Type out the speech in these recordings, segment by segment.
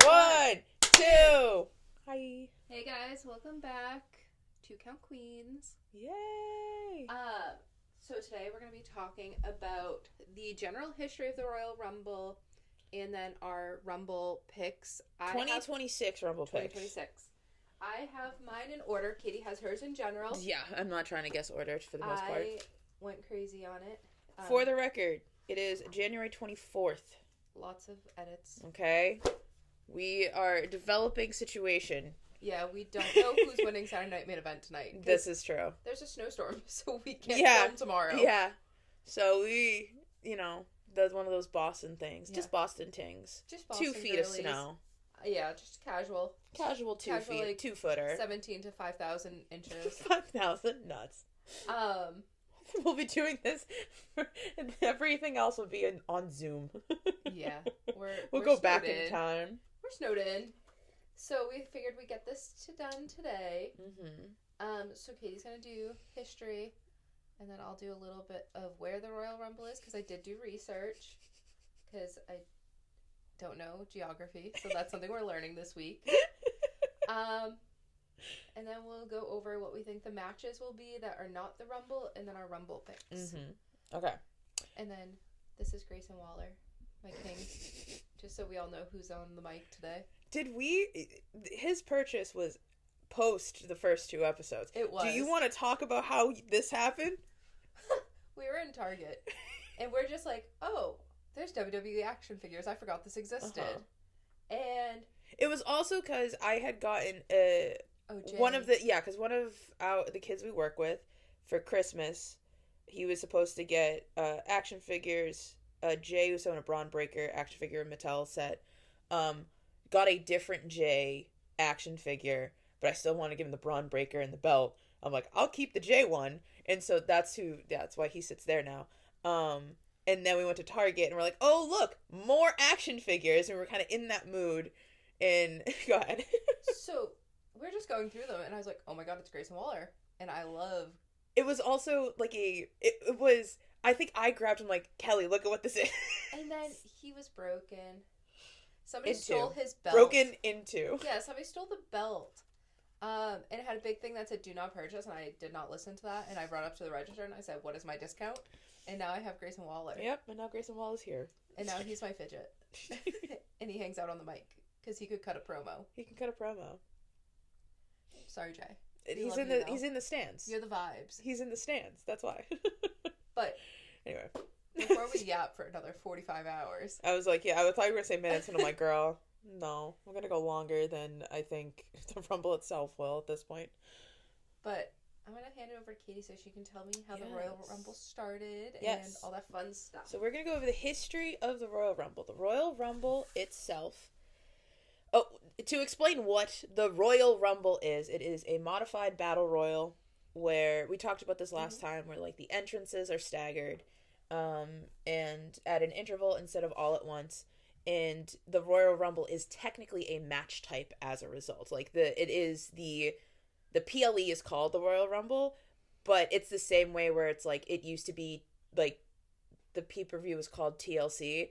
1, 2. Hi. Hey guys, welcome back to Count Queens. Yay. So today we're going to be talking about the general history of the Royal Rumble and then our Rumble picks. 2026 Rumble picks. 2026. I have mine in order. Katie has hers in general. Yeah, I'm not trying to guess order for the most part. I went crazy on it. For the record, it is January 24th. Lots of edits. Okay. We are developing situation. Yeah, we don't know who's winning Saturday Night Main Event tonight. This is true. There's a snowstorm, so we can't film tomorrow. Yeah. So we, that's one of those Boston things. Yeah. Just Boston tings. Just Boston 2 feet girlies. of snow. Yeah, just casual. Casual 2 feet. Like 2-footer. 17 to 5,000 inches. 5,000 nuts. We'll be doing this, and everything else will be on Zoom. Yeah, we'll go back in time. We're snowed in, so we figured we'd get this done today. Mm-hmm. So Katie's gonna do history, and then I'll do a little bit of where the Royal Rumble is because I did do research, because I don't know geography, so that's something we're learning this week. And then we'll go over what we think the matches will be that are not the Rumble, and then our Rumble picks. Mm-hmm. Okay. And then this is Grayson Waller, my king, just so we all know who's on the mic today. His purchase was post the first 2 episodes. It was. Do you want to talk about how this happened? We were in Target, and we're just like, oh, there's WWE action figures. I forgot this existed. Uh-huh. And it was also because I had gotten one of the kids we work with for Christmas, he was supposed to get action figures. Jay Uso and a Braun Breaker action figure Mattel set. Got a different Jay action figure, but I still want to give him the Braun Breaker and the belt. I'm like, I'll keep the Jay one, and so that's why he sits there now. And then we went to Target and we're like, oh look, more action figures, and we're kind of in that mood. And go ahead. So we're just going through them, and I was like, oh my god, it's Grayson Waller. And I love... It was also like it was, I think I grabbed him like, Kelly, look at what this is. And then he was broken. Somebody stole his belt. Broken into. Yeah, somebody stole the belt. And it had a big thing that said, do not purchase, and I did not listen to that. And I brought up to the register, and I said, what is my discount? And now I have Grayson Waller. Yep, and now Grayson Waller's here. And now he's my fidget. And he hangs out on the mic. Because he could cut a promo. He can cut a promo. Sorry, Jay. He's in the stands. You're the vibes. He's in the stands. That's why. But anyway, before we yap for another 45 hours, I was like, I thought you were gonna say minutes, and I'm like, girl, no, we're gonna go longer than I think the Rumble itself will at this point. But I'm gonna hand it over to Katie so she can tell me how the Royal Rumble started and all that fun stuff. So we're gonna go over the history of the Royal Rumble. The Royal Rumble itself. Oh, to explain what the Royal Rumble is, it is a modified battle royal where we talked about this last time, where like the entrances are staggered, and at an interval instead of all at once. And the Royal Rumble is technically a match type as a result. Like the PLE is called the Royal Rumble, but it's the same way where it's like it used to be like the pay-per-view was called TLC.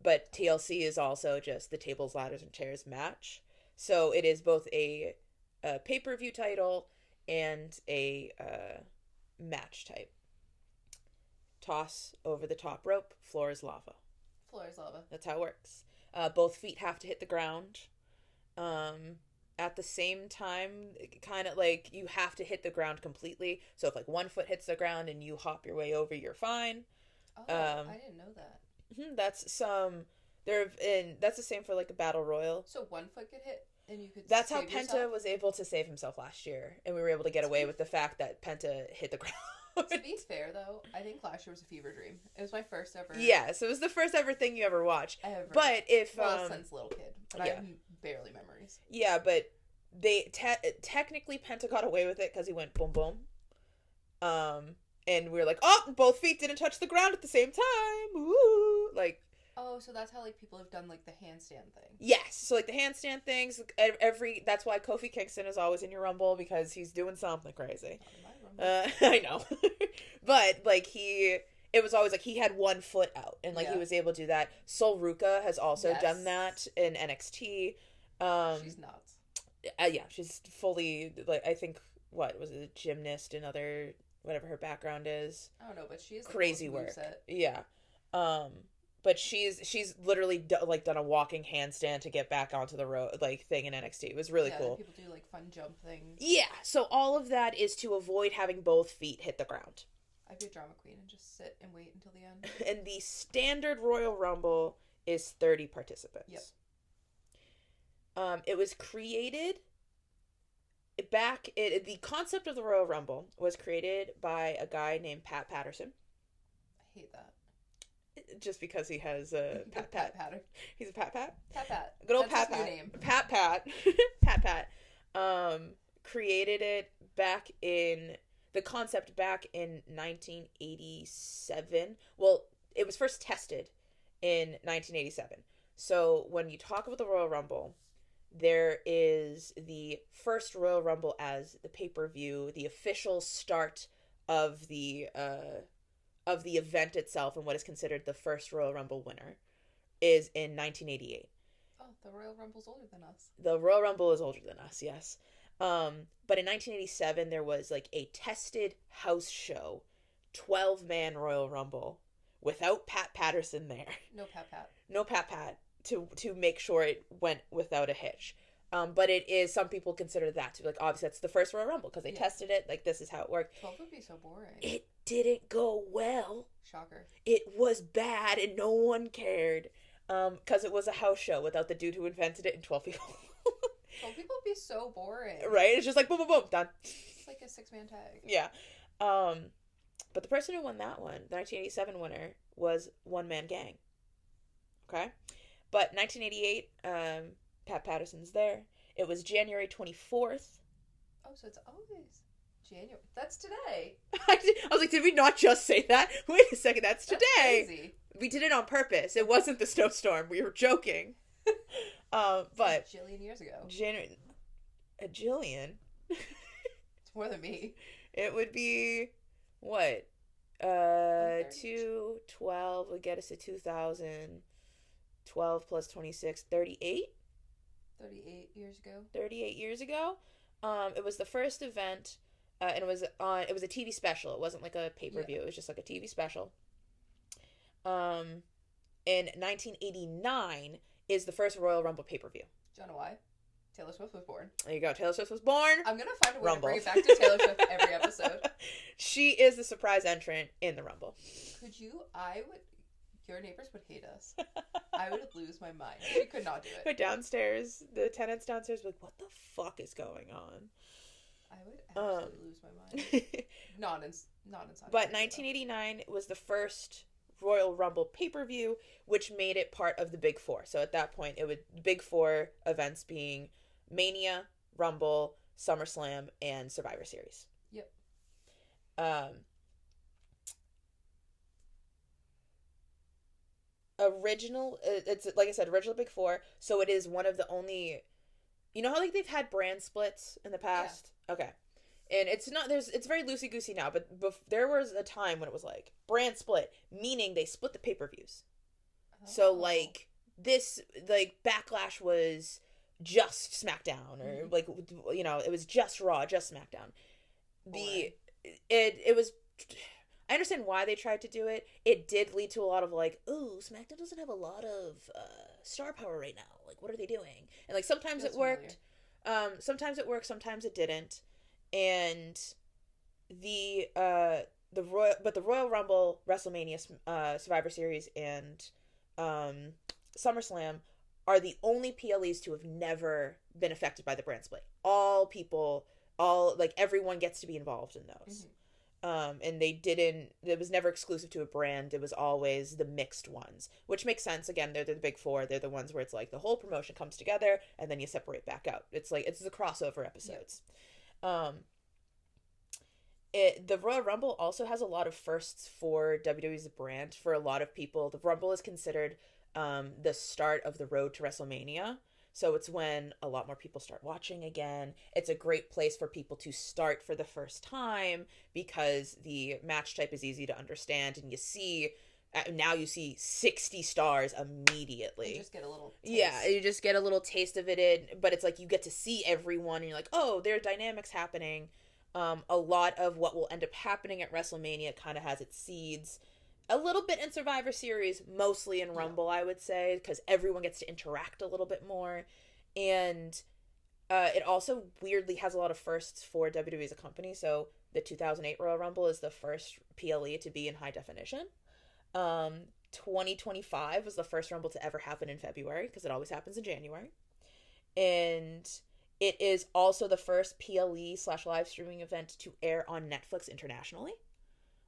But TLC is also just the tables, ladders, and chairs match. So it is both a pay-per-view title and a match type. Toss over the top rope, floor is lava. Floor is lava. That's how it works. Both feet have to hit the ground. At the same time, kind of like you have to hit the ground completely. So if like one foot hits the ground and you hop your way over, you're fine. Oh, I didn't know that. That's the same for like a battle royal. So one foot could hit and you could That's how save Penta yourself? was able to save himself last year, and we were able to get away with the fact that Penta hit the ground. To be fair though, I think last year was a fever dream. It was my first ever. Yes, it was the first ever thing you ever watched. Ever. But since little kid, but I have barely memories. Yeah, but they technically Penta got away with it because he went boom boom. And we were like, oh, both feet didn't touch the ground at the same time. Woo! Like. Oh, so that's how like people have done like the handstand thing. Yes, so like the handstand things. That's why Kofi Kingston is always in your Rumble, because he's doing something crazy. Not in my Rumble. I know, but like it was always like he had one foot out and like he was able to do that. Sol Ruka has also done that in NXT. She's nuts. Yeah, she's fully like, I think, what was it, a gymnast and other whatever her background is. I don't know, but she's crazy work. Yeah. But she's literally done a walking handstand to get back onto the road like thing in NXT. It was really cool. People do like fun jump things. Yeah, so all of that is to avoid having both feet hit the ground. I'd be a drama queen and just sit and wait until the end. And the standard Royal Rumble is 30 participants. Yep. It was created the concept of the Royal Rumble was created by a guy named Pat Patterson. I hate that. Just because he has a Pat. He's a Pat. Pat. Good old That's Pat. His new name. Pat. Created it back in the concept back in 1987. Well, it was first tested in 1987. So when you talk about the Royal Rumble, there is the first Royal Rumble as the pay-per-view, the official start of the event itself, and what is considered the first Royal Rumble winner is in 1988. Oh, the Royal Rumble's older than us. The Royal Rumble is older than us, yes. But in 1987, there was like a tested house show, 12-man Royal Rumble, without Pat Patterson there. No Pat. No Pat. To make sure it went without a hitch. But it is, some people consider that to be like, obviously that's the first Royal Rumble because they tested it, like this is how it worked. 12 would be so boring. It didn't go well. Shocker. It was bad and no one cared. Because it was a house show without the dude who invented it and 12 people. 12 people would be so boring. Right? It's just like boom, boom, boom, done. It's like a 6-man tag. Yeah. But the person who won that one, the 1987 winner, was One Man Gang. Okay? But 1988, Pat Patterson's there. It was January 24th. Oh, so it's always January. That's today. I was like, did we not just say that? Wait a second, that's today. Crazy. We did it on purpose. It wasn't the snowstorm. We were joking. But a jillion years ago. A jillion? It's more than me. It would be, what? 12 would get us to 2000. 12 plus 26, 38? 38 years ago. 38 years ago. It was the first event, and it was a TV special. It wasn't like a pay-per-view. Yeah. It was just like a TV special. In 1989 is the first Royal Rumble pay-per-view. Do you know why? Taylor Swift was born. There you go. Taylor Swift was born. I'm going to find a way to bring it back to Taylor Swift every episode. She is the surprise entrant in the Rumble. Your neighbors would hate us. I would lose my mind. She could not do it. But downstairs, the tenants downstairs were like, what the fuck is going on? I would absolutely lose my mind. Not inside. But 1989 was the first Royal Rumble pay-per-view, which made it part of the Big Four. So at that point, it would Big Four events being Mania, Rumble, SummerSlam, and Survivor Series. Yep. It's like I said, original Big Four, so it is one of the only, you know how like they've had brand splits in the past? Yeah. Okay. And it's very loosey-goosey now, but there was a time when it was like brand split, meaning they split the pay-per-views. Oh. So like this, like Backlash was just SmackDown, or like, you know, it was just Raw, just SmackDown. It was, I understand why they tried to do it. It did lead to a lot of like, ooh, SmackDown doesn't have a lot of star power right now. Like, what are they doing? And like sometimes it worked. Sometimes it worked, sometimes it didn't. And the Royal Rumble, WrestleMania, Survivor Series, and SummerSlam are the only PLEs to have never been affected by the brand split. Everyone gets to be involved in those. Mm-hmm. And it was never exclusive to a brand. It was always the mixed ones, which makes sense. Again, they're the Big Four. They're the ones where it's like the whole promotion comes together and then you separate back out. It's like, it's the crossover episodes. Yep. The Royal Rumble also has a lot of firsts for WWE's brand. For a lot of people, the Rumble is considered the start of the road to WrestleMania. So it's when a lot more people start watching again. It's a great place for people to start for the first time because the match type is easy to understand, and you see 60 stars immediately. You just get a little taste. Yeah, you just get a little taste of it, but it's like you get to see everyone, and you're like, oh, there are dynamics happening. A lot of what will end up happening at WrestleMania kind of has its seeds. A little bit in Survivor Series, mostly in Rumble, I would say, because everyone gets to interact a little bit more. And it also weirdly has a lot of firsts for WWE as a company. So the 2008 Royal Rumble is the first PLE to be in high definition. 2025 was the first Rumble to ever happen in February, because it always happens in January. And it is also the first PLE/live streaming event to air on Netflix internationally.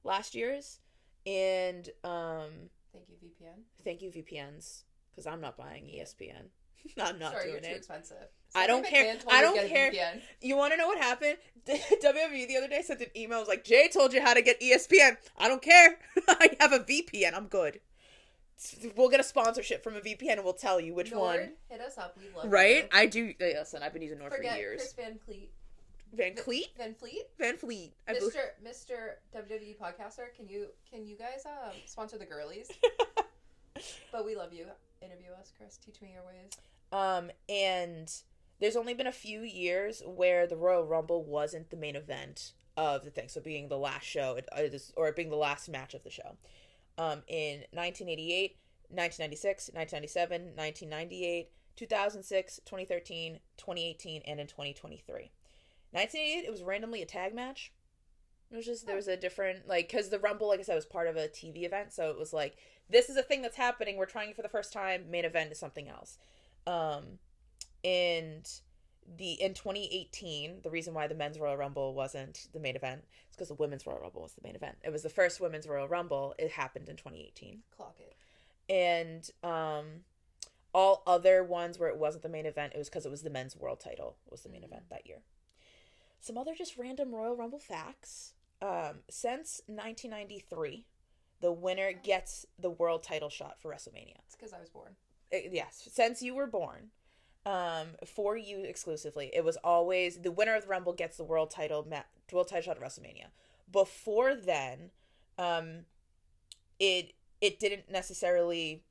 Last year's. And thank you VPNs, because I'm not buying ESPN. I'm not doing you're it. Too expensive. I don't care. I don't care. You want to know what happened? WWE the other day sent an email. It was like, Jay told you how to get ESPN. I don't care. I have a VPN. I'm good. We'll get a sponsorship from a VPN and we'll tell you which one. Hit us up. We love right? You. I do. Listen, I've been using Nord for years. Chris Van Cleet. Van Cleet? Van Fleet. Mr. WWE podcaster, can you guys sponsor the girlies? But we love you. Interview us, Chris. Teach me your ways. And there's only been a few years where the Royal Rumble wasn't the main event of the thing, so being the last show, or being the last match of the show. In 1988, 1996, 1997, 1998, 2006, 2013, 2018, and in 2023. 1988, it was randomly a tag match. It was just, there was a different, like, because the Rumble, like I said, was part of a TV event, so it was like, this is a thing that's happening, we're trying it for the first time, main event is something else. And in 2018, the reason why the Men's Royal Rumble wasn't the main event is because the Women's Royal Rumble was the main event. It was the first Women's Royal Rumble. It happened in 2018. Clock it. And all other ones where it wasn't the main event, it was because it was the Men's World Title was the main event that year. Some other just random Royal Rumble facts. Since 1993, the winner gets the world title shot for WrestleMania. It's because I was born. Yes, since you were born. For you exclusively, it was always the winner of the Rumble gets the world title shot at WrestleMania. Before then, it didn't necessarily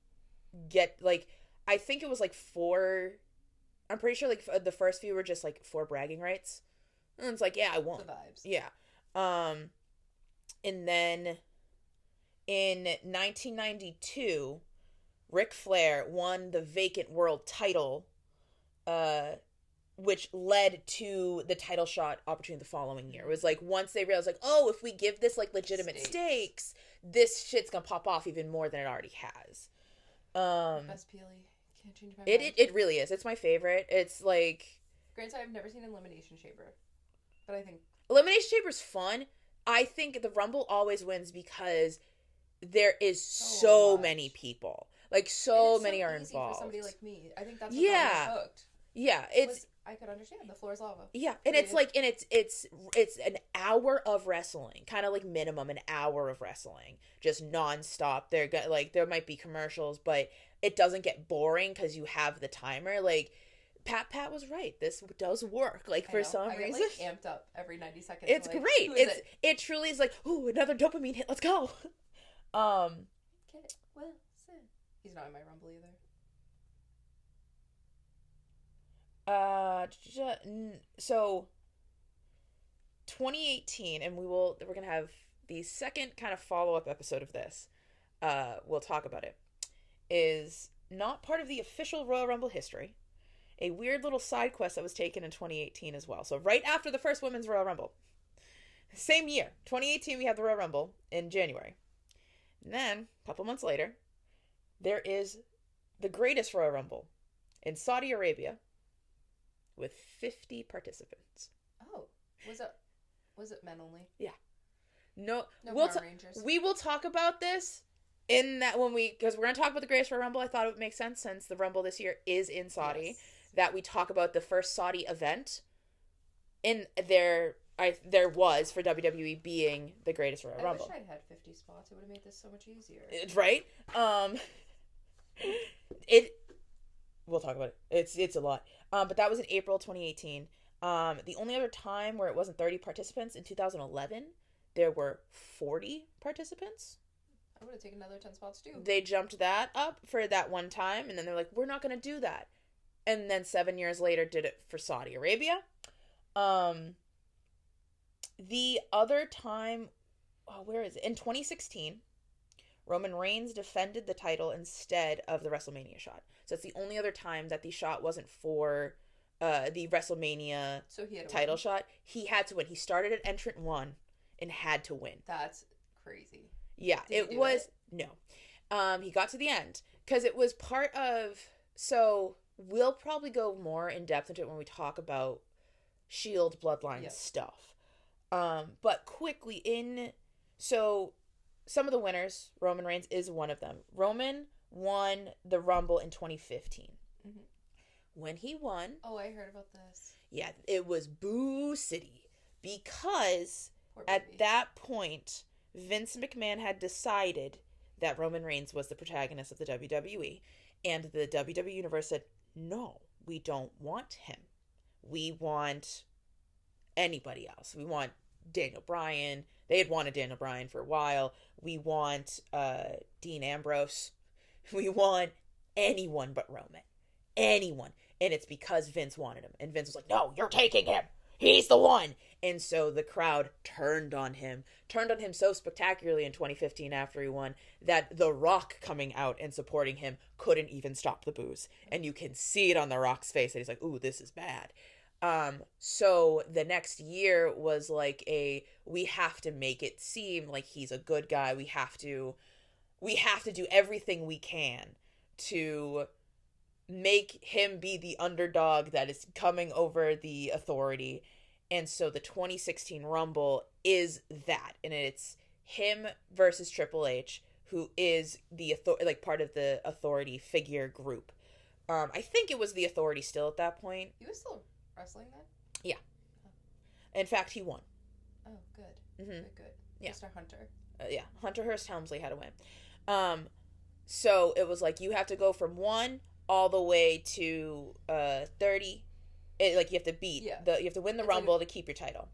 get, like, I think it was like 4. I'm pretty sure like the first few were just like 4 bragging rights. And it's like, yeah, I won. The vibes. Yeah. And then in 1992, Ric Flair won the vacant world title, which led to the title shot opportunity the following year. It was like, once they realized, like, oh, if we give this like legitimate stakes, this shit's gonna pop off even more than it already has. Best PLE. Can't change my mind. It really is. It's my favorite. It's like, granted, I've never seen Elimination Chamber, but I think Elimination Chamber's fun. I think the Rumble always wins because there is so many people. Like, so many are involved. For somebody like me, I think that's what got me hooked. Yeah, it's. I could understand. The floor is lava. Yeah, and it's like, and it's an hour of wrestling, kind of like minimum an hour of wrestling, just nonstop. There might be commercials, but it doesn't get boring because you have the timer. Like, Pat was right. This does work. Like, for some reason, I get, like, amped up every 90 seconds. It's like, great. It truly is like, ooh, another dopamine hit. Let's go. Get it. Well said. He's not in my Rumble either. So 2018, and we're gonna have the second kind of follow-up episode of this. We'll talk about it. Is not part of the official Royal Rumble history. A weird little side quest that was taken in 2018 as well. So right after the first Women's Royal Rumble. Same year, 2018, we had the Royal Rumble in January. And then, a couple months later, there is the greatest Royal Rumble in Saudi Arabia with 50 participants. Oh, was it men only? Yeah. No Power Rangers. We will talk about this in that because we're going to talk about the greatest Royal Rumble. I thought it would make sense, since the Rumble this year is in Saudi, that we talk about the first Saudi event in there was for WWE being the greatest Royal Rumble. I wish I'd had 50 spots. It would have made this so much easier. Right? we'll talk about it. It's a lot. But that was in April 2018. The only other time where it wasn't 30 participants in 2011, there were 40 participants. I would have taken another 10 spots too. They jumped that up for that one time, and then they're like, we're not going to do that. And then 7 years later did it for Saudi Arabia. The other time, where is it? In 2016, Roman Reigns defended the title instead of the WrestleMania shot. So it's the only other time that the shot wasn't for the WrestleMania title shot. He had to win. He started at entrant 1 and had to win. That's crazy. Yeah, it was... No. He got to the end. Because it was part of... So, we'll probably go more in depth into it when we talk about Shield Bloodline stuff. But quickly So, some of the winners, Roman Reigns is one of them. Roman won the Rumble in 2015. Mm-hmm. When he won... Oh, I heard about this. Yeah, it was Boo City. Because at that point, Vince McMahon had decided that Roman Reigns was the protagonist of the WWE. And the WWE Universe said, no, we don't want him. We want anybody else. We want Daniel Bryan. They had wanted Daniel Bryan for a while. We want Dean Ambrose. We want anyone but Roman. Anyone. And it's because Vince wanted him. And Vince was like, no, you're taking him. He's the one. And so the crowd turned on him so spectacularly in 2015 after he won that The Rock coming out and supporting him couldn't even stop the boos. And you can see it on The Rock's face that he's like, ooh, this is bad. So the next year was like we have to make it seem like he's a good guy. We have to do everything we can to make him be the underdog that is coming over the Authority. And so the 2016 Rumble is that, and it's him versus Triple H, who is the part of the Authority figure group. I think it was the Authority still at that point. He was still wrestling then? Yeah. In fact, he won. Oh, good. Mm-hmm. Good. Yeah. Mr. Hunter. Yeah. Hunter Hearst Helmsley had to win. So it was like you have to go from 1 all the way to 30. You have to beat you have to win the Rumble to keep your title.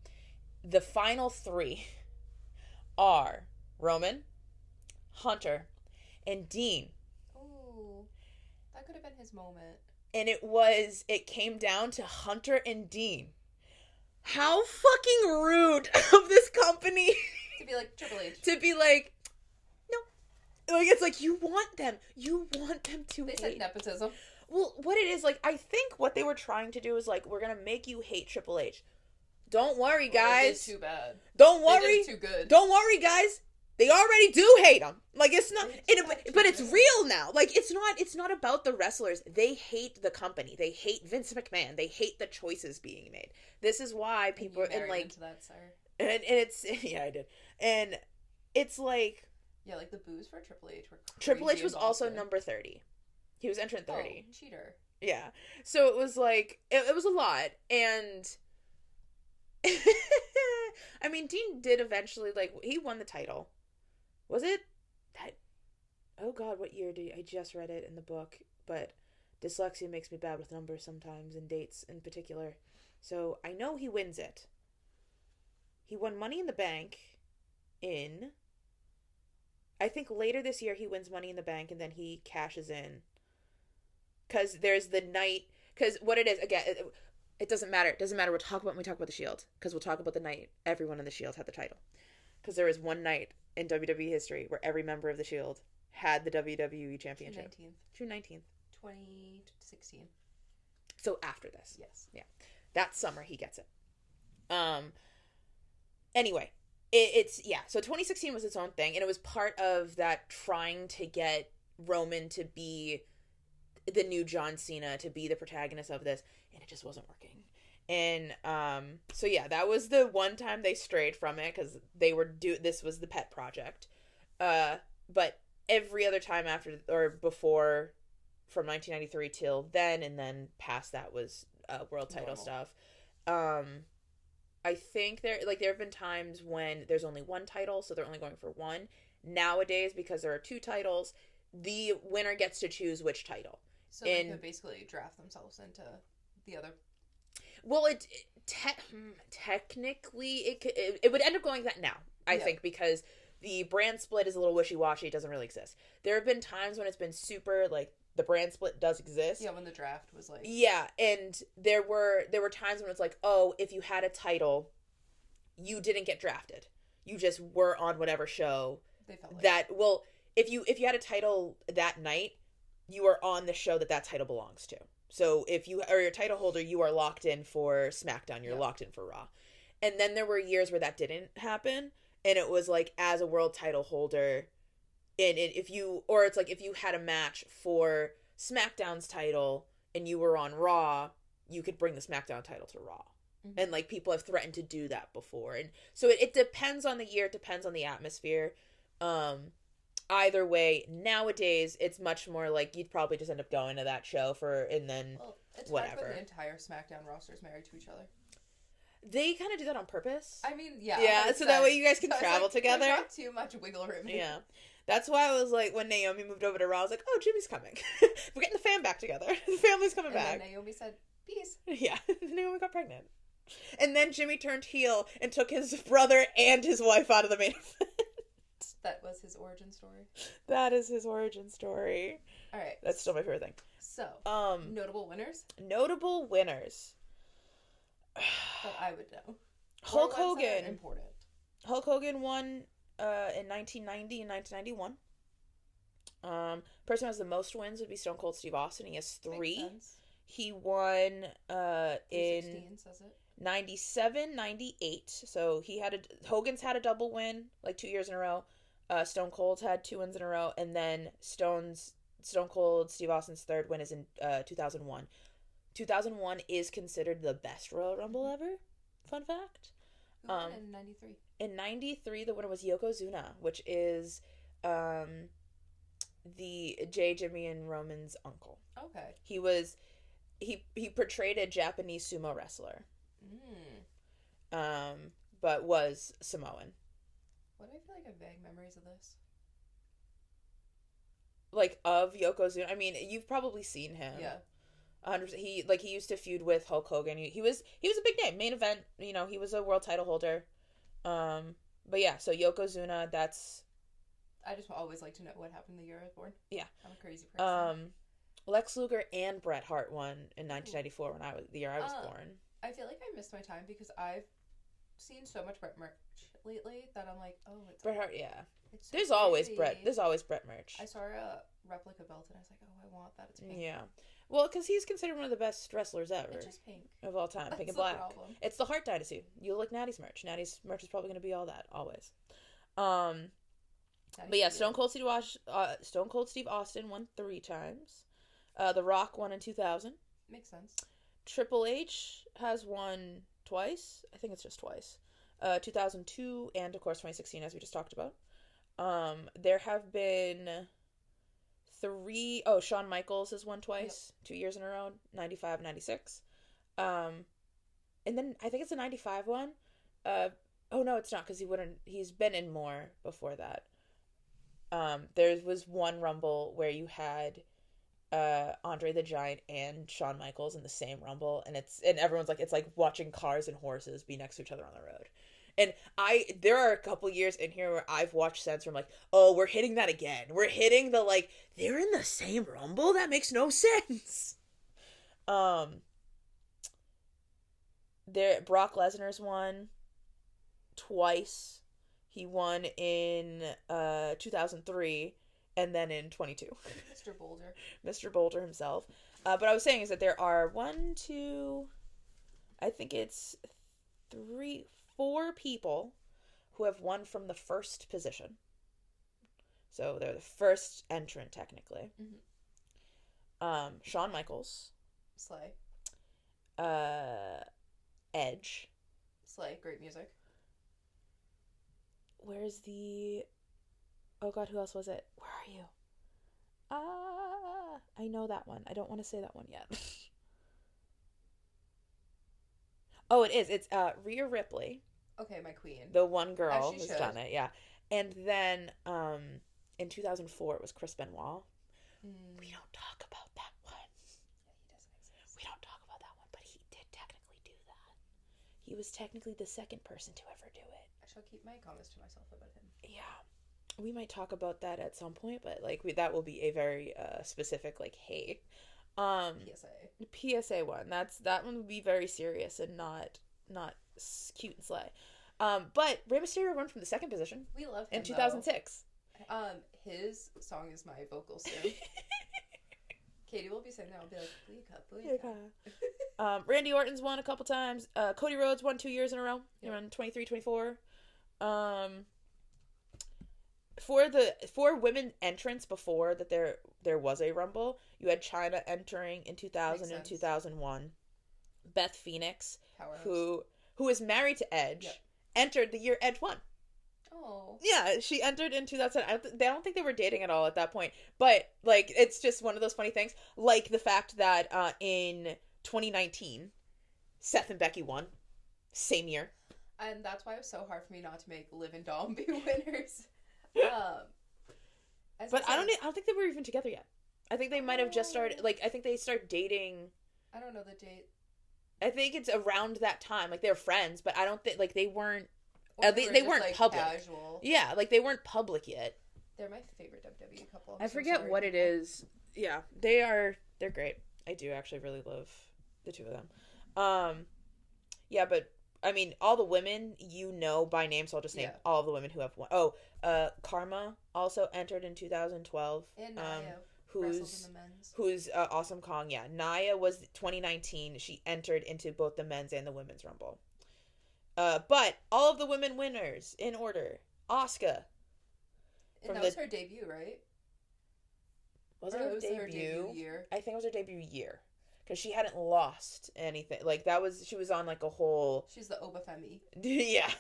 The final 3 are Roman, Hunter, and Dean. Ooh, that could have been his moment. And it came down to Hunter and Dean. How fucking rude of this company to be like Triple H. To be like, no. Like, it's like you want them to They hate. said nepotism. Well, what it is, like, I think what they were trying to do is, like, we're gonna make you hate Triple H. Don't worry, guys. They did too bad. Don't worry. They did too good. Don't worry, guys. They already do hate him. Like, it's not, but it's real now. Like, it's not about the wrestlers. They hate the company. They hate Vince McMahon. They hate the choices being made. This is why people and like into that, sir. And it's I did, and it's like like the boos for Triple H were crazy. Triple H was also number 30. He was entrant 30. Oh, cheater. Yeah. So it was like, it was a lot. And, I mean, Dean did eventually, like, he won the title. Was it that, oh God, what year I just read it in the book, but dyslexia makes me bad with numbers sometimes and dates in particular. So I know he wins it. He won Money in the Bank in, I think later this year he wins Money in the Bank and then he cashes in. Because there's the night, because what it is, again, it doesn't matter. It doesn't matter. We'll talk about when we talk about the Shield. Because we'll talk about the night everyone in the Shield had the title. Because there was one night in WWE history where every member of the Shield had the WWE Championship. June 19th. 2016. So after this. Yes. Yeah. That summer he gets it. Anyway, it's so 2016 was its own thing. And it was part of that trying to get Roman to be the new John Cena, to be the protagonist of this, and it just wasn't working. And so yeah, that was the one time they strayed from it, because they were this was the pet project. But every other time after or before, from 1993 till then, and then past that was world title stuff. I think there have been times when there's only one title, so they're only going for one. Nowadays, because there are 2 titles, the winner gets to choose which title. So they could basically draft themselves into the other. Well, technically it would end up going that now. I think because the brand split is a little wishy-washy. It doesn't really exist. There have been times when it's been super, like, the brand split does exist. Yeah, when the draft was like... Yeah, and there were times when it's like, oh, if you had a title, you didn't get drafted. You just were on whatever show. They felt like... That, well, if you had a title that night, you are on the show that title belongs to. So if you are your title holder, you are locked in for SmackDown. You're locked in for Raw. And then there were years where that didn't happen. And it was like, as a world title holder, if you had a match for SmackDown's title and you were on Raw, you could bring the SmackDown title to Raw. Mm-hmm. And, like, people have threatened to do that before. And so it depends on the year. It depends on the atmosphere. Either way, nowadays, it's much more like you'd probably just end up going to that show and then it's whatever. Hard when the entire SmackDown roster is married to each other. They kind of do that on purpose. I mean, yeah. Yeah, so that way you guys can travel together. There's not too much wiggle room. Yeah. That's why I was like, when Naomi moved over to Raw, I was like, oh, Jimmy's coming. We're getting the fam back together. The family's coming back. And Naomi said, peace. Yeah, Naomi got pregnant. And then Jimmy turned heel and took his brother and his wife out of the main event. That was his origin story. That is his origin story. All right. That's still my favorite thing. So, notable winners? Notable winners. That I would know. Hulk Hogan. Important. Hulk Hogan won in 1990 and 1991. Person who has the most wins would be Stone Cold Steve Austin. He has 3. Makes sense. He won in says it. 97, 98. So Hogan's had a double win, like 2 years in a row. Stone Cold's had 2 wins in a row, and then Stone Cold Steve Austin's third win is in 2001. 2001 is considered the best Royal Rumble ever. Fun fact. Who won in 93? In 93, the winner was Yokozuna, which is the Jimmy, and Roman's uncle. Okay. He portrayed a Japanese sumo wrestler. But was Samoan. What do I feel like I have vague memories of this? Like, of Yokozuna? I mean, you've probably seen him. Yeah. 100%. He used to feud with Hulk Hogan. He was a big name, main event. You know, he was a world title holder. But yeah, so Yokozuna. That's. I just always like to know what happened the year I was born. Yeah, I'm a crazy person. Lex Luger and Bret Hart won in 1994 the year I was born. I feel like I missed my time because I've seen so much Bret merch lately that I'm like, oh, it's Bret Hart. Yeah, it's so there's always Bret merch. I saw a replica belt and I was like, oh, I want that. It's pink. Yeah. Well, because he's considered one of the best wrestlers ever. It's just pink. Of all time. Pink and black. It's the Hart Dynasty. You look Natty's merch. Natty's merch is probably going to be all that, always. But yeah, Stone Cold Steve Austin won 3 times. The Rock won in 2000. Makes sense. Triple H has won twice. I think it's just twice. 2002 and, of course, 2016, as we just talked about. There have been 3... Oh, Shawn Michaels has won twice. Yep. 2 years in a row. 95, 96. And then I think it's a 95 one. Oh, no, it's not, because he's been in more before that. There was one Rumble where you had Andre the Giant and Shawn Michaels in the same Rumble, and everyone's like, it's like watching cars and horses be next to each other on the road. And there are a couple years in here where I've watched sense where I'm like, oh, we're hitting that again. We're hitting the, like, they're in the same Rumble? That makes no sense. Brock Lesnar's won twice. He won in 2003 and then in 22. Mr. Boulder. Mr. Boulder himself. But I was saying is that there are 4 people who have won from the first position. So they're the first entrant, technically. Mm-hmm. Shawn Michaels. Slay. Edge. Slay. Great music. Where's the... Oh, God, who else was it? Where are you? I know that one. I don't want to say that one yet. Oh, it is. It's Rhea Ripley. Okay, my queen. The one girl who's done it, yeah. And then in 2004, it was Chris Benoit. We don't talk about that one. he was technically the second person to ever do it. I shall keep my comments to myself about him. Yeah. We might talk about that at some point, but like that will be a very specific like hey. PSA one. That one would be very serious and not cute and slay. But Rey Mysterio won from the second position. We love him in 2006. His song is my vocal soon. Katie will be saying that. I'll be like, booyaka. Randy Orton's won a couple times. Cody Rhodes won 2 years in a row. He won 23, 24. For women entrants before that there was a Rumble, you had Chyna entering in 2000 and 2001. Beth Phoenix, who is married to Edge, entered the year Edge won. Oh. Yeah, she entered in 2000. I don't think they were dating at all at that point. But, like, it's just one of those funny things. Like the fact that in 2019, Seth and Becky won. Same year. And that's why it was so hard for me not to make Liv and Dom be winners. But I don't think they were even together yet. I think they might have just started, like, I think they start dating. I don't know the date. I think it's around that time. Like, they were friends, but I don't think, like, they weren't. They weren't like public. Casual. Yeah, like they weren't public yet. They're my favorite WWE couple. I forget what it is. Yeah, they're great. I do actually really love the two of them. Yeah, but I mean, all the women by name, so I'll just name all the women who have won. Oh, Karma also entered in 2012. And Nia who's Awesome Kong. Yeah, Nia was 2019. She entered into both the men's and the women's Rumble. But all of the women winners in order. Asuka. And that was her debut, right? Was it her debut year? I think it was her debut year. Because she hadn't lost anything. Like, she was on like a whole... She's the Obafemi. Yeah.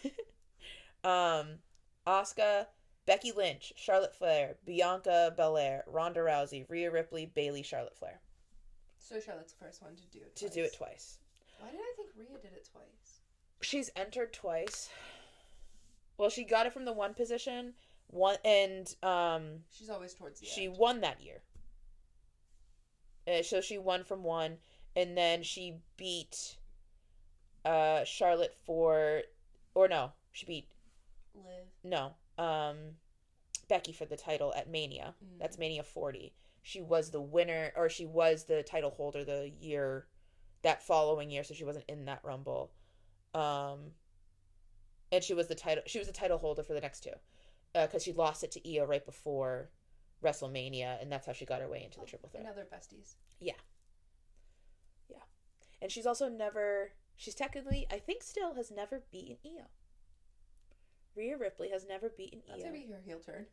Asuka, Becky Lynch, Charlotte Flair, Bianca Belair, Ronda Rousey, Rhea Ripley, Bayley, Charlotte Flair. So Charlotte's the first one to do it twice. To do it twice. Why did I think Rhea did it twice? She's entered twice. Well, she got it from the one position. And she's always towards the end. She won that year. So she won from one, and then she beat Charlotte she beat Liv. Becky for the title at Mania. That's Mania 40. She was the winner, or she was the title holder that following year, so she wasn't in that Rumble. And she was the title holder for the next two, because she lost it to Io right before WrestleMania, and that's how she got her way into the triple threat. Another besties. Yeah. And she's technically, I think still has never beaten Io. Rhea Ripley has never beaten Io. That's gonna be her heel turn.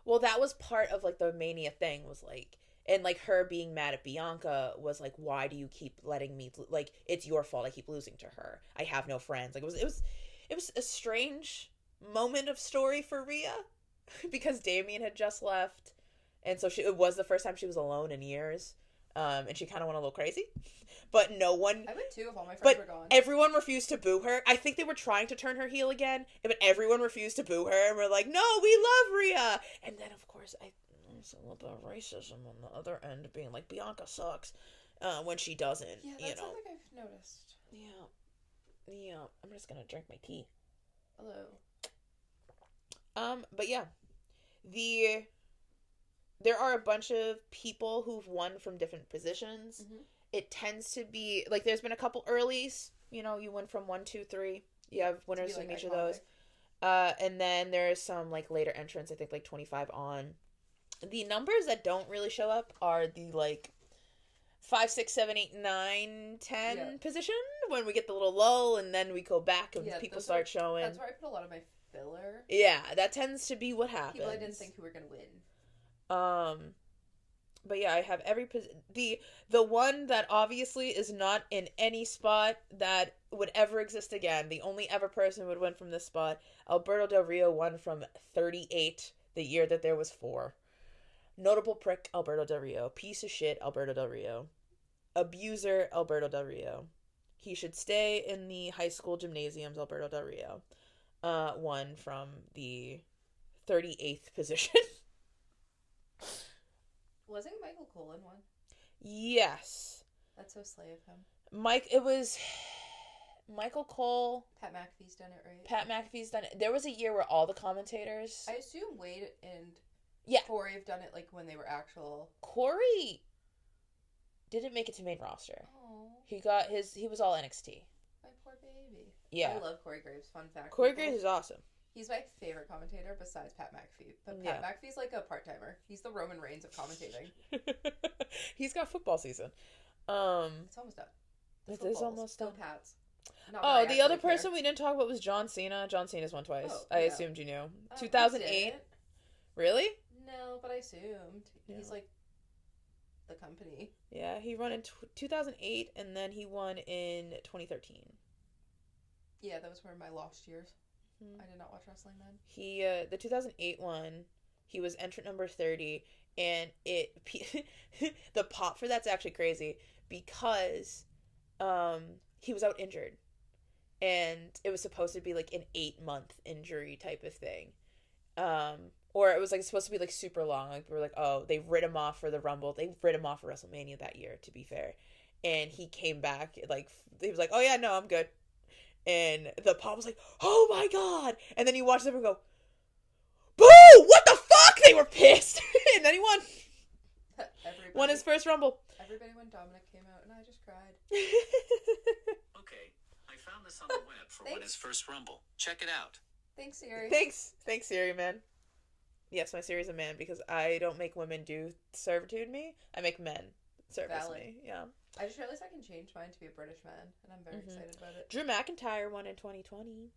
Well, that was part of like the Mania thing, was like, and like her being mad at Bianca was like, why do you keep letting me, like, it's your fault I keep losing to her. I have no friends. Like, it was a strange moment of story for Rhea, because Damien had just left, and so it was the first time she was alone in years, and she kind of went a little crazy, but no one... I would too if all my friends were gone. Everyone refused to boo her. I think they were trying to turn her heel again, but everyone refused to boo her, and we're like, no, we love Rhea! And then, of course, there's a little bit of racism on the other end, being like, Bianca sucks, when she doesn't, Yeah, that's something I've noticed. Yeah, I'm just gonna drink my tea. Hello. But yeah, there are a bunch of people who've won from different positions. Mm-hmm. It tends to be, like, there's been a couple earlies, you win from 1, 2, 3. You have winners in each of those. And then there's some, like, later entrants, I think, like, 25 on. The numbers that don't really show up are the, like, 5, 6, 7, 8, 9, 10 position, when we get the little lull, and then we go back and people start showing. That's where I put a lot of my filler. Yeah, that tends to be what happens. People I didn't think who were going to win. But yeah, I have the one that obviously is not in any spot that would ever exist again. The only ever person who would win from this spot. Alberto Del Rio won from 38, the year that there was 4. Notable prick, Alberto Del Rio. Piece of shit, Alberto Del Rio. Abuser, Alberto Del Rio. He should stay in the high school gymnasiums, Alberto Del Rio. Won from the 38th position. Wasn't Michael Cole in one? Yes. That's so slay of him. Michael Cole. Pat McAfee's done it, right? Pat McAfee's done it. There was a year where all the commentators. I assume Wade and yeah. Corey have done it like when they were actual. Corey didn't make it to main roster. Oh. He was all NXT. My poor baby. Yeah. I love Corey Graves. Fun fact. Corey Graves is awesome. He's my favorite commentator besides Pat McAfee. But Pat McAfee's like a part-timer. He's the Roman Reigns of commentating. He's got football season. It's almost done. It is almost done. Pats. The other person we didn't talk about was John Cena. John Cena's won twice. I assumed you knew. 2008. Really? No, but I assumed. Yeah. He's like the company. Yeah, he won in 2008, and then he won in 2013. Yeah, those were my lost years. I did not watch wrestling then. He, the 2008 one, he was entrant number 30, and the pop for that's actually crazy, because, he was out injured, and it was supposed to be, like, an 8-month injury type of thing, or it was, like, supposed to be, like, super long, like, we were like, oh, they rid him off for the Rumble, they rid him off for WrestleMania that year, to be fair, and he came back, like, he was like, oh, yeah, no, I'm good. And the pop was like, oh my god! And then you watch them and go, boo! What the fuck? They were pissed! And then he won. Won his first Rumble. Everybody when Dominic came out, and I just cried. Okay, I found this on the web for won his first Rumble. Check it out. Thanks, Siri. Thanks, Siri, man. Yes, my Siri's a man, because I don't make women do servitude me. I make men service me. Yeah. I just realized I can change mine to be a British man, and I'm very excited about it. Drew McIntyre won in 2020.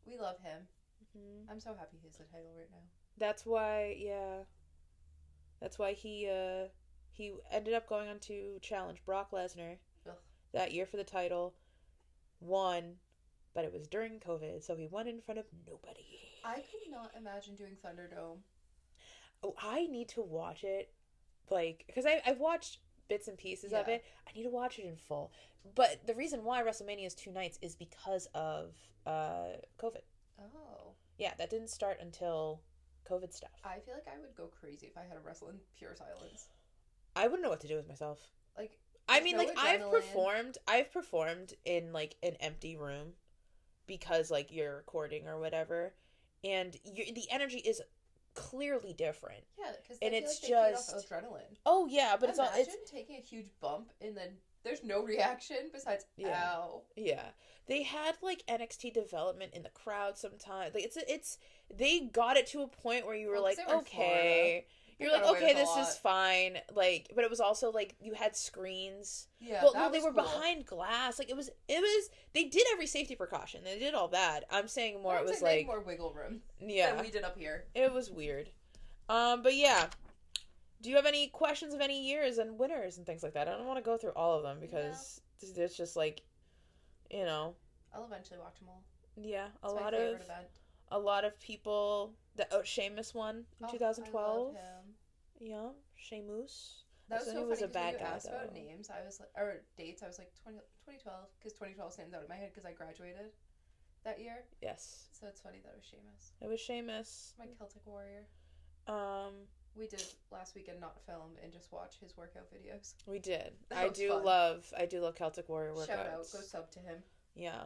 We love him. I'm so happy he has the title right now. That's why, That's why he ended up going on to challenge Brock Lesnar that year for the title. Won, but it was during COVID, so he won in front of nobody. I could not imagine doing Thunderdome. Oh, I need to watch it, like, because I've watched bits and pieces of it. I need to watch it in full. But the reason why WrestleMania is 2 nights is because of COVID. Oh. Yeah, that didn't start until COVID stuff. I feel like I would go crazy if I had to wrestle in pure silence. I wouldn't know what to do with myself. Like, I mean, like, I've performed in, like, an empty room because, like, you're recording or whatever, and the energy is clearly different. Yeah, because it's like just feed off adrenaline. Oh yeah, but imagine taking a huge bump and then there's no reaction besides ow. Yeah, they had like NXT development in the crowd sometimes. Like it's they got it to a point where you were like, okay. You're like, okay, this is fine. Like, but it was also like you had screens. Yeah, well, they were behind glass. Like it was. They did every safety precaution. They did all that. I'm saying more. It was like more wiggle room. Yeah, than we did up here. It was weird. But yeah. Do you have any questions of any years and winners and things like that? I don't want to go through all of them because there's just like, you know. I'll eventually watch them all. Yeah, it's my favorite event. A lot of people. Sheamus won in 2012. I love him. Yeah, Sheamus. That was so funny was a bad guy, asked about names. I was like, or dates. I was like 2012 because 2012 stands out in my head because I graduated that year. Yes. So it's funny that it was Sheamus. It was Sheamus. My Celtic warrior. We did last weekend not film and just watch his workout videos. We did. I do love Celtic warrior workouts. Shout out, go sub to him. Yeah.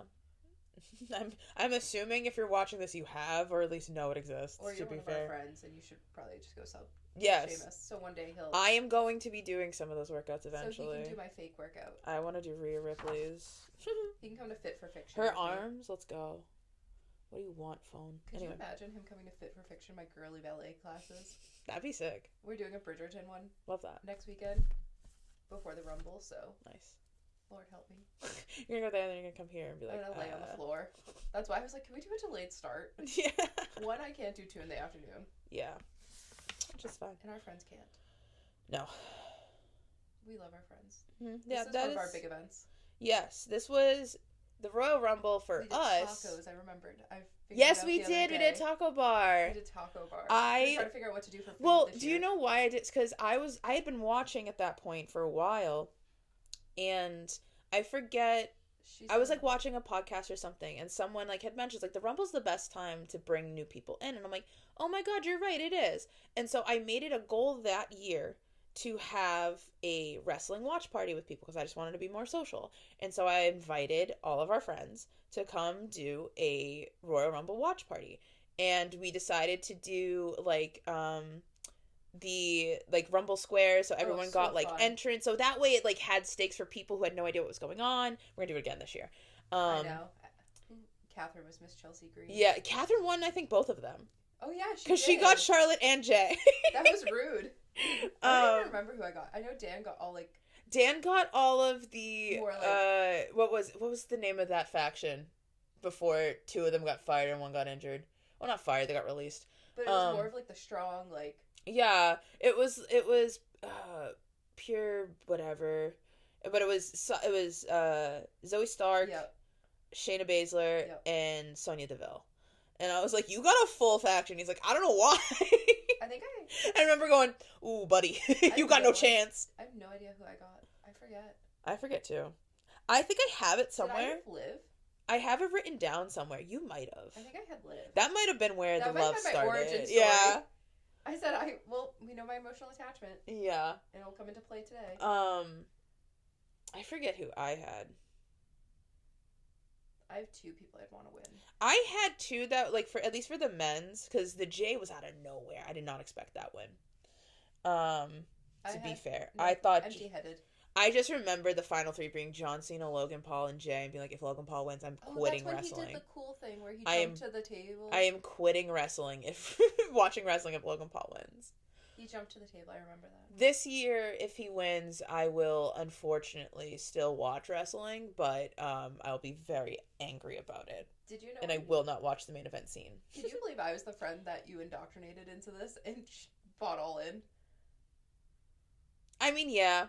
I'm assuming if you're watching this, you have, or at least know it exists. Or you're one of our friends, and you should probably just go sub. Yes. Sheamus. So one day he'll. I am going to be doing some of those workouts eventually. So he can do my fake workout. I want to do Rhea Ripley's. He can come to Fit for Fiction. Her arms. Let's go. What do you want, phone? Could you imagine him coming to Fit for Fiction, my girly ballet classes? That'd be sick. We're doing a Bridgerton one. Love that. Next weekend, before the Rumble. So nice. Lord help me. You're gonna go there and then you're gonna come here and be like, I'm gonna lay on the floor. That's why I was like, can we do a delayed start? Yeah. 1, I can't do 2 in the afternoon. Yeah. Which is fine. And our friends can't. No. We love our friends. Mm-hmm. Yeah, this is one of our big events. Yes, this was the Royal Rumble for us. Tacos, I remembered. Yes, we did. We did Taco Bar. We did Taco Bar. I tried to figure out what to do for food Well, this do year. you know why I did? Because I had been watching at that point for a while, and I forget. I was like watching a podcast or something, and someone like had mentioned like the Rumble's the best time to bring new people in, and I'm like, oh my god, you're right, it is. And so I made it a goal that year to have a wrestling watch party with people because I just wanted to be more social. And so I invited all of our friends to come do a Royal Rumble watch party. And we decided to do like the like Rumble Square, so everyone got like fun. entrance. So that way it like had stakes for people who had no idea what was going on. We're gonna do it again this year. I know. Catherine was Miss Chelsea Green. Yeah, Catherine won, I think, both of them. Oh yeah, because she got Charlotte and Jay. That was rude. I don't even remember who I got. I know Dan got all like. Dan got all of the more, like, what was the name of that faction before two of them got fired and one got injured? Well, not fired, they got released. But it was more of like the strong like. Yeah, it was pure whatever, but it was Zoe Stark, yep. Shayna Baszler, yep. and Sonya Deville. And I was like, you got a full faction. He's like, I don't know why. I remember going, ooh, buddy, you got no chance. I have no idea who I got. I forget. I forget too. I think I have it somewhere. Did I have Liv? I have it written down somewhere. You might have. I think I had Liv. That might have been where that the love started. Origin story. Yeah. I said we know my emotional attachment. Yeah. And it'll come into play today. I forget who I had. I have two people I'd want to win. I had two that, like, for at least for the men's, because the J was out of nowhere. I did not expect that win. To be fair, I thought empty-headed. I just remember the final three being John Cena, Logan Paul, and Jay, and being like, if Logan Paul wins, I'm quitting wrestling. That's when he did the cool thing where he jumped to the table. I am quitting wrestling if watching wrestling if Logan Paul wins. He jumped to the table. I remember that. This year, if he wins, I will unfortunately still watch wrestling, but I'll be very angry about it. Did you know? And I will not watch the main event scene. Can you believe I was the friend that you indoctrinated into this and bought all in? I mean, yeah.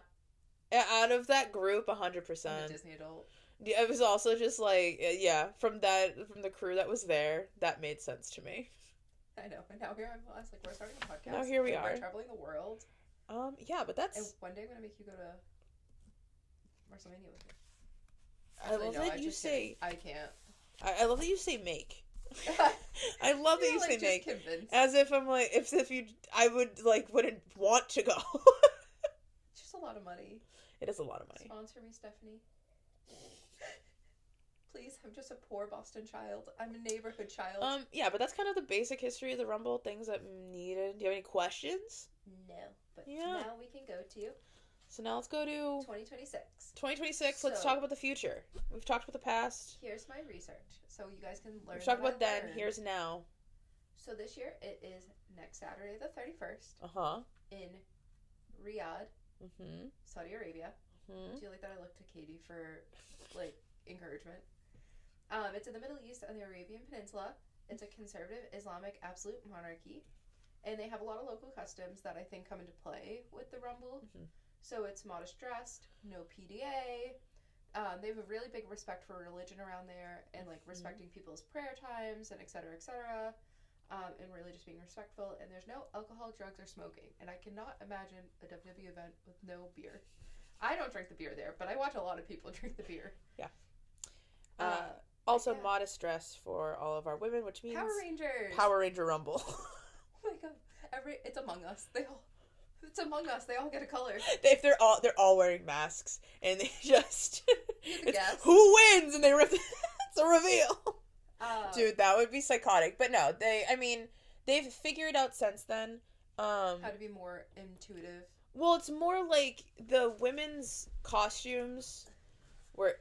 Out of that group, 100%. Disney adult. Yeah, it was also just like, yeah, from the crew that was there, that made sense to me. I know, and now here I was like, we're starting a podcast. Now here we are. We're traveling the world. Yeah, but that's. And one day I'm gonna make you go to WrestleMania with me. Actually, I love that you say. I can't. I love that you say make. I love that you say make. Convinced. As if I'm like, if you, I would like wouldn't want to go. It's just a lot of money. It is a lot of money. Sponsor me, Stephanie. Please, I'm just a poor Boston child. I'm a neighborhood child. Yeah, but that's kind of the basic history of the Rumble, things that needed. Do you have any questions? No, but now we can go to... So now let's go to... 2026. 2026, let's talk about the future. We've talked about the past. Here's my research, so you guys can learn. We've talked about then, here's now. So this year, it is next Saturday the 31st. Uh-huh. In Riyadh, mm-hmm. Saudi Arabia. Mm-hmm. Do you like that I look to Katie for, like, encouragement? It's in the Middle East and the Arabian Peninsula. It's a conservative Islamic absolute monarchy. And they have a lot of local customs that I think come into play with the Rumble. Mm-hmm. So it's modest dressed, no PDA. They have a really big respect for religion around there and, like, respecting people's prayer times and et cetera, and really just being respectful. And there's no alcohol, drugs, or smoking. And I cannot imagine a WWE event with no beer. I don't drink the beer there, but I watch a lot of people drink the beer. Yeah. Also, modest dress for all of our women, which means Power Rangers. Power Ranger Rumble. Oh my god! It's Among Us. It's Among Us. They all get a color. They're all wearing masks, and they just who wins, and they rip. It's a reveal. Dude, that would be psychotic. But no, they've figured out since then how to be more intuitive. Well, it's more like the women's costumes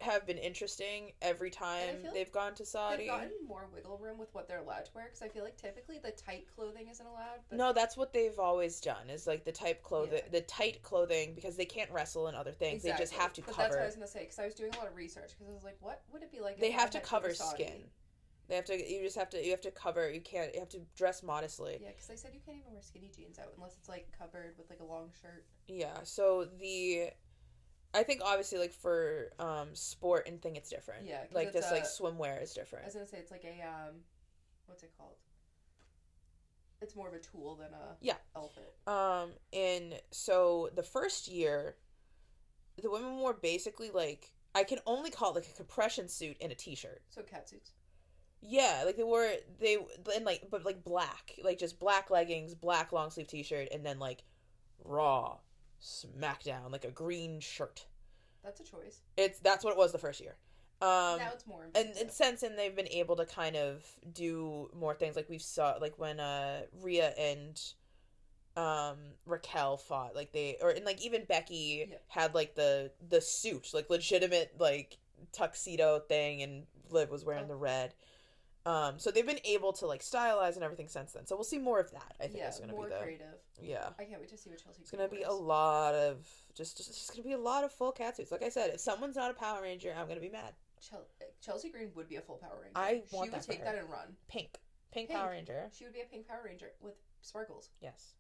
have been interesting every time they've gone to Saudi. They've gotten more wiggle room with what they're allowed to wear, because I feel like typically the tight clothing isn't allowed. But... No, that's what they've always done, is like the tight clothing, because they can't wrestle in other things. Exactly. They just have to cover. That's what I was going to say, because I was doing a lot of research, because I was like, what would it be like they have to cover skin. You have to cover, you have to dress modestly. Yeah, because they said you can't even wear skinny jeans out unless it's like covered with like a long shirt. Yeah, so I think obviously like for sport and thing it's different. Yeah, like just like swimwear is different. I was gonna say it's like a what's it called? It's more of a tool than a outfit. And so the first year, the women wore basically like, I can only call it like a compression suit and a t-shirt. So cat suits. Yeah, like but like black, like just black leggings, black long sleeve t-shirt, and then like raw SmackDown, like a green shirt. That's a choice. That's what it was the first year. Now it's more and since then they've been able to kind of do more things, like we saw, like when Rhea and Raquel fought, like and even Becky had like the suit, like legitimate like tuxedo thing, and Liv was wearing the red. So they've been able to like stylize and everything since then. So we'll see more of that. I think it's gonna be more creative. Yeah, I can't wait to see what Chelsea. It's gonna be a lot of just gonna be a lot of full catsuits. Like I said, if someone's not a Power Ranger, I'm gonna be mad. Chelsea Green would be a full Power Ranger. She would take that and run. Pink Power Ranger. She would be a pink Power Ranger with sparkles. Yes.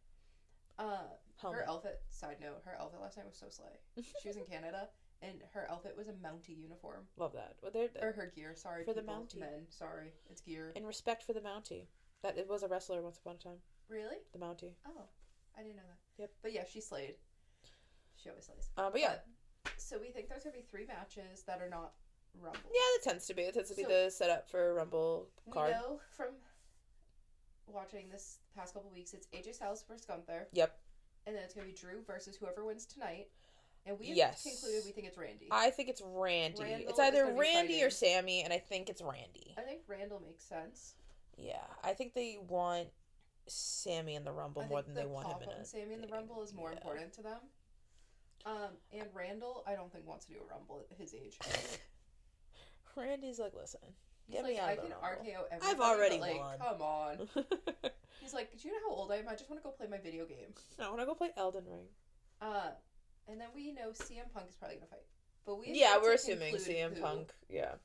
Her outfit. Side note: her outfit last night was so slay. She was in Canada, and her outfit was a Mountie uniform. Love that. Or her gear. Sorry for the Mountie. Men, sorry, it's gear. In respect for the Mountie, that it was a wrestler once upon a time. Really? The Mountie. Oh, I didn't know that. Yep. But yeah, she slayed. She always slays. But yeah. So we think there's gonna be 3 matches that are not Rumble. Yeah, that tends to be. It tends to be the setup for Rumble card. We know from watching this past couple weeks, it's AJ Styles versus Gunther. Yep. And then it's going to be Drew versus whoever wins tonight. And we have concluded we think it's Randy. I think it's Randy. It's either Randy or Sammy, and I think it's Randy. I think Randall makes sense. Yeah, I think they want Sammy in the Rumble more than they want him in it. Sammy in the Rumble is more important to them. And Randall, I don't think wants to do a Rumble at his age. Randy's like, listen, get me out of the Rumble. I can RKO everybody. I've already won. Come on. He's like, do you know how old I am? I just want to go play my video game. I want to go play Elden Ring. And then we know CM Punk is probably going to fight. But we're assuming CM Punk. Yeah.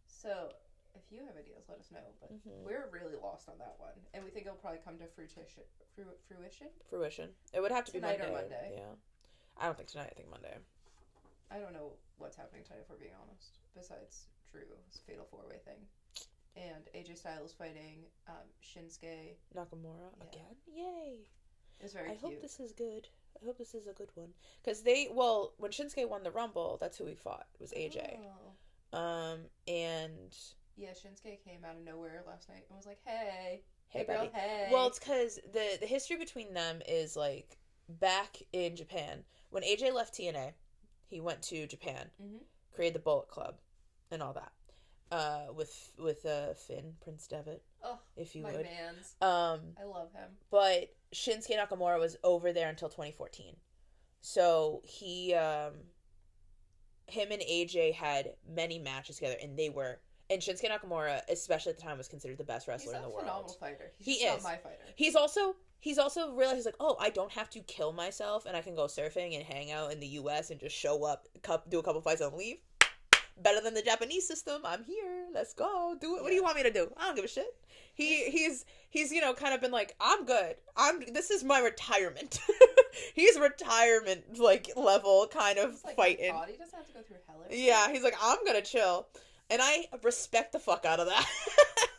So, if you have ideas, let us know. But we're really lost on that one. And we think it'll probably come to fruition? Fruition. It would have to tonight be Monday. Or Monday. Yeah. I don't think tonight. I think Monday. I don't know what's happening tonight, if we're being honest. Besides Drew's Fatal 4-Way thing. And AJ Styles fighting Shinsuke Nakamura again. Yay! It's very cute. I hope this is good. I hope this is a good one. Because when Shinsuke won the Rumble, that's who he fought. It was AJ. Oh. And yeah, Shinsuke came out of nowhere last night and was like, "Hey, girl, buddy. Hey." Well, it's because the history between them is like back in Japan when AJ left TNA, he went to Japan, created the Bullet Club, and all that. With Finn, Prince Devitt, if you would. Mans. I love him. But Shinsuke Nakamura was over there until 2014. So him and AJ had many matches together, and Shinsuke Nakamura, especially at the time, was considered the best wrestler in the world. He's a phenomenal fighter. He is. Not my fighter. He's also realized, he's like, oh, I don't have to kill myself, and I can go surfing and hang out in the U.S. and just show up, do a couple fights and leave. Better than the Japanese system. I'm here. Let's go. Do it. What do you want me to do? I don't give a shit. He's kind of been like, I'm good. This is my retirement. He's retirement like level kind of fighting. My body doesn't have to go through hell. Yeah, he's like, I'm gonna chill, and I respect the fuck out of that.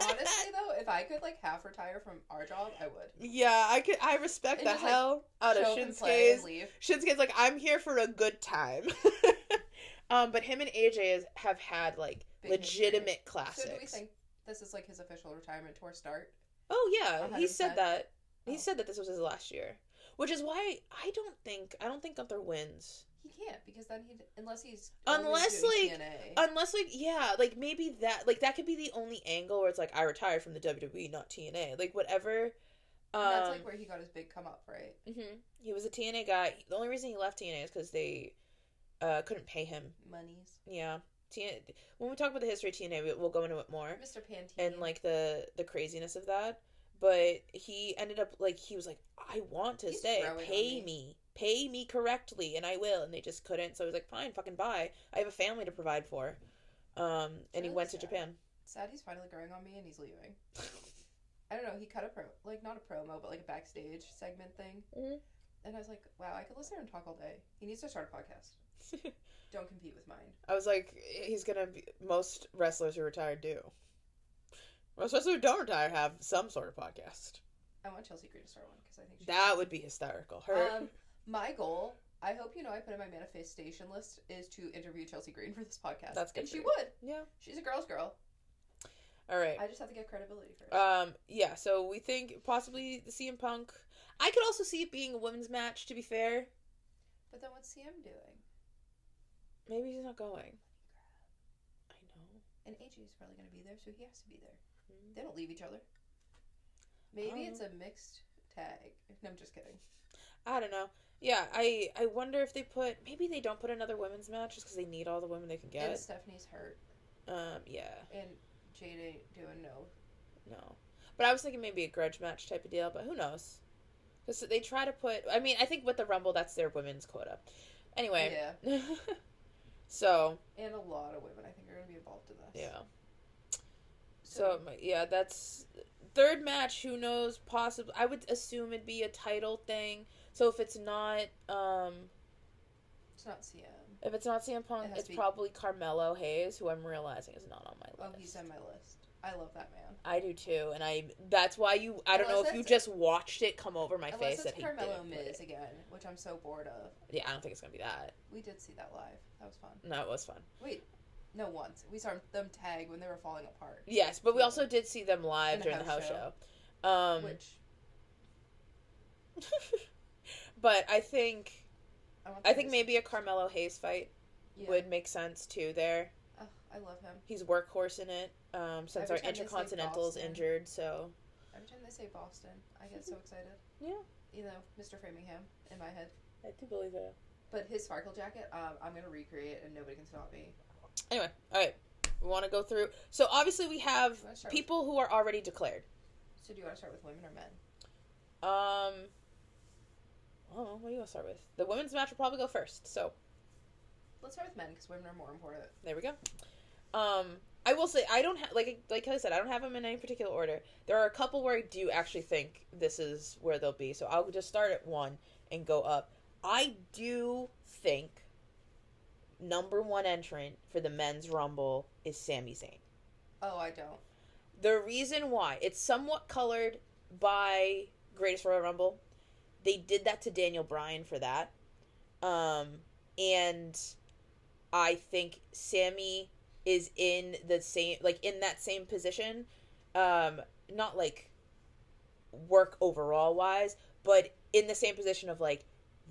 Honestly, though, if I could like half retire from our job, I would. Yeah, I could. I respect the hell out of Shinsuke's. Shinsuke's like, I'm here for a good time. But him and AJ have had like big legitimate history. Classics. So do we think this is like his official retirement tour start? Oh yeah, 100%. He said that. He said that this was his last year, which is why I don't think Gunther wins. He can't, because then unless maybe that could be the only angle where it's like, I retired from the WWE, not TNA, like whatever. That's like where he got his big come up, right? He was a TNA guy. The only reason he left TNA is because they couldn't pay him. Monies. Yeah. When we talk about the history of TNA, we'll go into it more. Mr. Pantini. And, like, the craziness of that. But he ended up, like, he was like, I want to stay. Pay me. Pay me correctly, and I will. And they just couldn't. So he was like, fine, fucking bye. I have a family to provide for. And he went to Japan. Sad he's finally growing on me and he's leaving. I don't know. He cut not a promo, but, like, a backstage segment thing. Mm-hmm. And I was like, wow, I could listen to him talk all day. He needs to start a podcast. Don't compete with mine. I was like, most wrestlers who retired do. Most wrestlers who don't retire have some sort of podcast. I want Chelsea Green to start one, because I think that would be hysterical. My goal, I hope I put in my manifestation list, is to interview Chelsea Green for this podcast. That's good. And she would. Yeah. She's a girl's girl. All right. I just have to get credibility first. Yeah, so we think possibly the CM Punk. I could also see it being a women's match, to be fair. But then what's CM doing? Maybe he's not going. I know. And AJ's probably going to be there, so he has to be there. They don't leave each other. Maybe it's a mixed tag. No, I'm just kidding. I don't know. Yeah, I wonder if they maybe they don't put another women's match just because they need all the women they can get. And Stephanie's hurt. Yeah. And Jade ain't doing no. But I was thinking maybe a grudge match type of deal, but who knows? Because they try to I think with the Rumble, that's their women's quota. Anyway. Yeah. So. And a lot of women, I think, are going to be involved in this. Yeah. So, yeah, that's... Third match, who knows, possibly... I would assume it'd be a title thing. So if it's not... It's not CM. If it's not CM Punk, it's probably Carmelo Hayes, who I'm realizing is not on my list. Oh, he's on my list. I love that man. I do too, and that's why I don't know if you just watched it come over my face that he did. Carmelo Miz again, which I'm so bored of. Yeah, I don't think it's gonna be that. We did see that live. That was fun. No, it was fun. Wait, no, once we saw them tag when they were falling apart. Yes, but we also did see them live during the house show. Which. But I think maybe a Carmelo Hayes fight would make sense too. There. Oh, I love him. He's workhorse in it. Since our Intercontinental's injured, so... Every time they say Boston, I get so excited. Yeah. You know, Mr. Framingham in my head. I do believe it. But his sparkle jacket, I'm going to recreate and nobody can stop me. Anyway, alright. We want to go through... So, obviously, we have people who are already declared. So, do you want to start with women or men? I don't know. What do you want to start with? The women's match will probably go first, so... Let's start with men, because women are more important. There we go. I will say, I don't have, like I said, I don't have them in any particular order. There are a couple where I do actually think this is where they'll be, so I'll just start at 1 and go up. I do think number 1 entrant for the men's Rumble is Sami Zayn. Oh, I don't. The reason why, it's somewhat colored by Greatest Royal Rumble. They did that to Daniel Bryan for that. And I think Sami is in the same, like, in that same position, not, like, work overall wise, but in the same position of, like,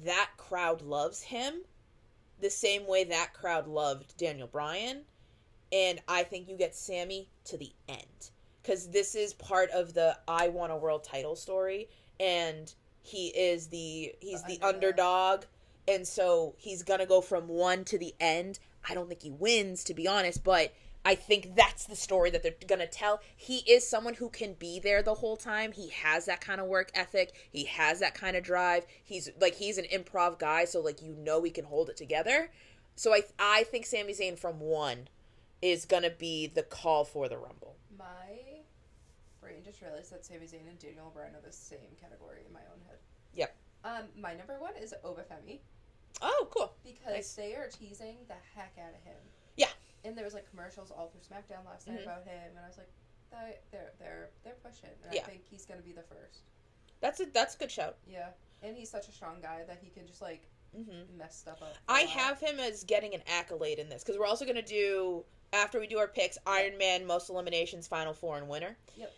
that crowd loves him the same way that crowd loved Daniel Bryan, and I think you get Sami to the end, because this is part of the I want a world title story, and he's the underdog, and so he's gonna go from 1 to the end. I don't think he wins, to be honest, but I think that's the story that they're going to tell. He is someone who can be there the whole time. He has that kind of work ethic. He has that kind of drive. He's an improv guy, so, like, he can hold it together. So I think Sami Zayn from 1 is going to be the call for the Rumble. My brain just realized that Sami Zayn and Daniel Bryan are the same category in my own head. Yep. My number 1 is Obafemi. Oh, cool. Because they are teasing the heck out of him. Yeah. And there was, like, commercials all through SmackDown last night about him, and I was like, they're pushing, and I think he's gonna be the first. That's a good shout. Yeah, and he's such a strong guy that he can just, like, mess stuff up. I have him as getting an accolade in this, because we're also gonna do, after we do our picks, Iron Man, most eliminations, Final 4, and winner. Yep.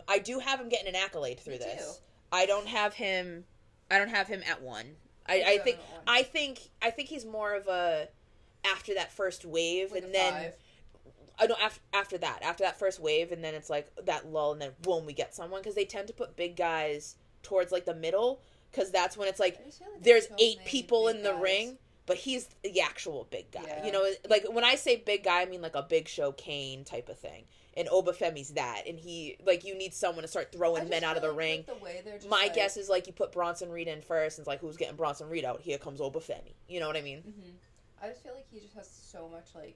I do have him getting an accolade through this. Too. I don't have him at 1. I think he's more of a after that first wave, like, and then 5. I don't after that first wave, and then it's like that lull, and then boom, we get someone, because they tend to put big guys towards, like, the middle, because that's when it's like there's 8 people in the ring, but he's the actual big guy. Yeah. You know, like, when I say big guy, I mean like a Big Show, Kane type of thing. And Obafemi's that, and he, like, you need someone to start throwing men out of the ring. The way they're just, my guess is, like, you put Bronson Reed in first, and it's like, who's getting Bronson Reed out? Here comes Obafemi. You know what I mean? Mm-hmm. I just feel like he just has so much, like,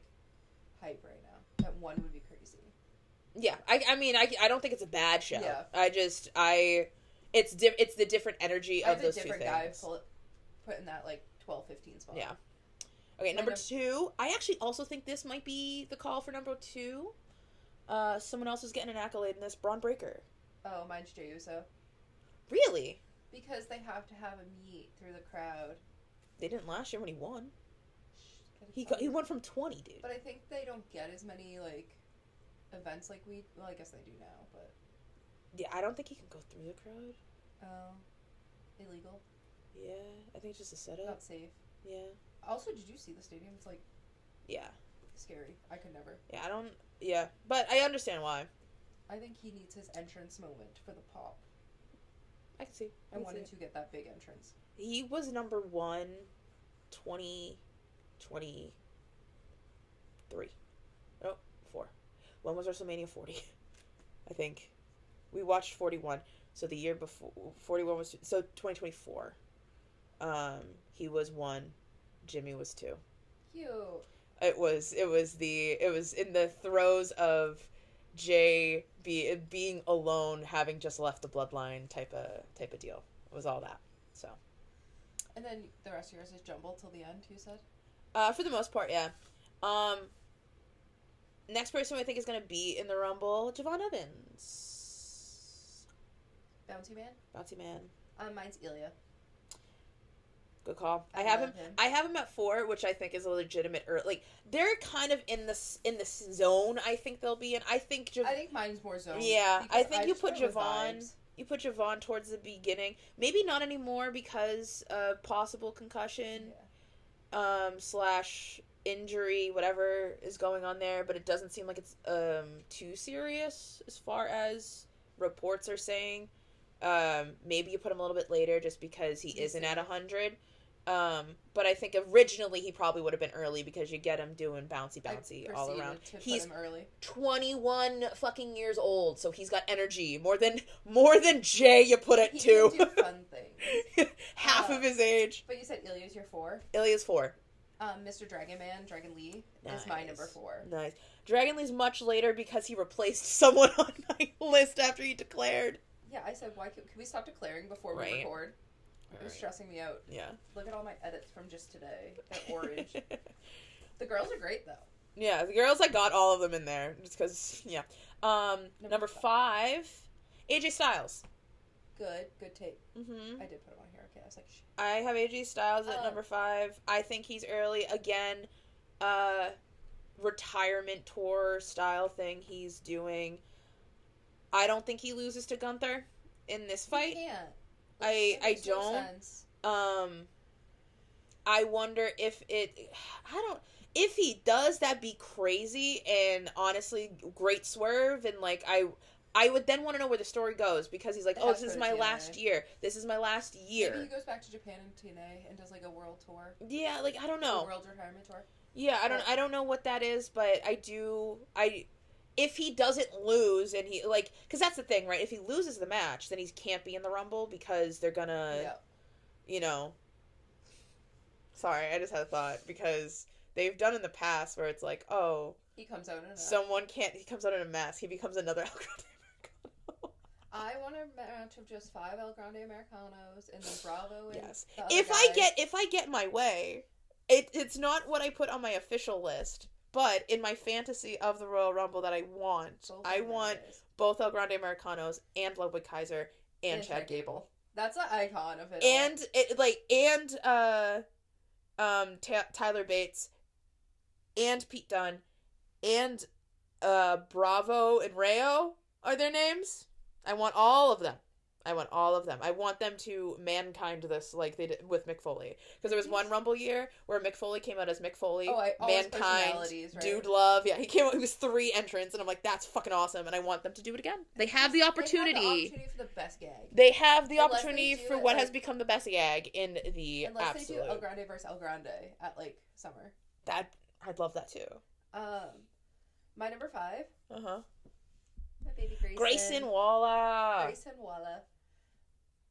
hype right now that 1 would be crazy. Yeah, I mean, I don't think it's a bad show. Yeah. It's the different energy of those 2 things. I have a different guy put in that, like, 12-15 spot. Yeah. Okay, number 2. I actually also think this might be the call for number 2. Someone else is getting an accolade in this. Braun Breaker. Oh, mine's Jey Uso. Really? Because they have to have a meet through the crowd. They didn't last year when he won. He won from 20, dude. But I think they don't get as many, like, events like we... Well, I guess they do now, but... Yeah, I don't think he can go through the crowd. Oh. Illegal? Yeah, I think it's just a setup. Not safe. Yeah. Also, did you see the stadium? It's like... Yeah. Scary. I could never. Yeah, I don't... Yeah, but I understand why. I think he needs his entrance moment for the pop. I can see. I wanted to get that big entrance. He was number 1, 2023. Oh, 4. When was WrestleMania 40? I think. We watched 41. So the year before... 41 was... So 2024. He was 1. Jimmy was 2. Cute. It was in the throes of Jay being alone, having just left the bloodline type of deal. It was all that. So. And then the rest of yours is jumbled till the end, you said? For the most part, yeah. Next person I think is gonna be in the Rumble, Javon Evans. Bouncy Man? Bouncy Man. Mine's Ilya. Good call. I love have him. I have him at 4, which I think is a legitimate. Like they're kind of in the zone. I think they'll be in. I think mine's more zone. Yeah, I think you just put went with Javon. vibes. You put Javon towards the beginning. Maybe not anymore because of possible concussion, / injury, whatever is going on there. But it doesn't seem like it's too serious as far as reports are saying. Maybe you put him a little bit later just because he isn't at 100. But I think originally he probably would have been early because you get him doing bouncy all around. He's him early. 21 fucking years old, so he's got energy more than Jay. You put it He to can do fun things. half of his age. But you said Ilya's your 4. Ilya's 4. Mr. Dragon Man, Dragon Lee, is my number 4. Nice. Dragon Lee's much later because he replaced someone on my list after he declared. Yeah, I said, why can we stop declaring before we record? It was stressing me out. Yeah. Look at all my edits from just today. They're orange. The girls are great, though. Yeah, the girls, I got all of them in there. Just because, yeah. Number 5, AJ Styles. Good take. Mm-hmm. I did put him on here. Okay, I was like, shh. I have AJ Styles at number 5. I think he's early. Again, retirement tour style thing he's doing. I don't think he loses to Gunther in this fight. He can't. I don't. No sense. I wonder if if he does, that'd be crazy and honestly great swerve, and like I would then want to know where the story goes because he's like, oh, this is my last year. This is my last year. Maybe he goes back to Japan and TNA and does like a world tour. Yeah, like I don't know. A world retirement tour. Yeah, I don't know what that is, but if he doesn't lose and he because that's the thing, right? If he loses the match, then he can't be in the Rumble because they're gonna, Sorry, I just had a thought because they've done in the past where it's like, oh, he comes out in he comes out in a mask, he becomes another El Grande Americano. I want a match of just 5 El Grande Americanos and then Bravo. And yes, if I get my way, it's not what I put on my official list. But in my fantasy of the Royal Rumble that I want, both El Grande Americanos and Ludwig Kaiser and Chad Gable. That's an icon of it. And Tyler Bates and Pete Dunne and Bravo and Rayo are their names. I want all of them. I want them to Mankind this like they did with Mick Foley. Because there was one Rumble year where Mick Foley came out as Mick Foley, Mankind, right? Dude Love. Yeah, he came out. He was 3 entrants, and I'm like, that's fucking awesome, and I want them to do it again. They have the opportunity. They have the opportunity for the best gag. They have the opportunity for what has become the best gag in the unless absolute. They do El Grande versus El Grande at like Summer. I'd love that too. My number 5. My baby Grayson Waller.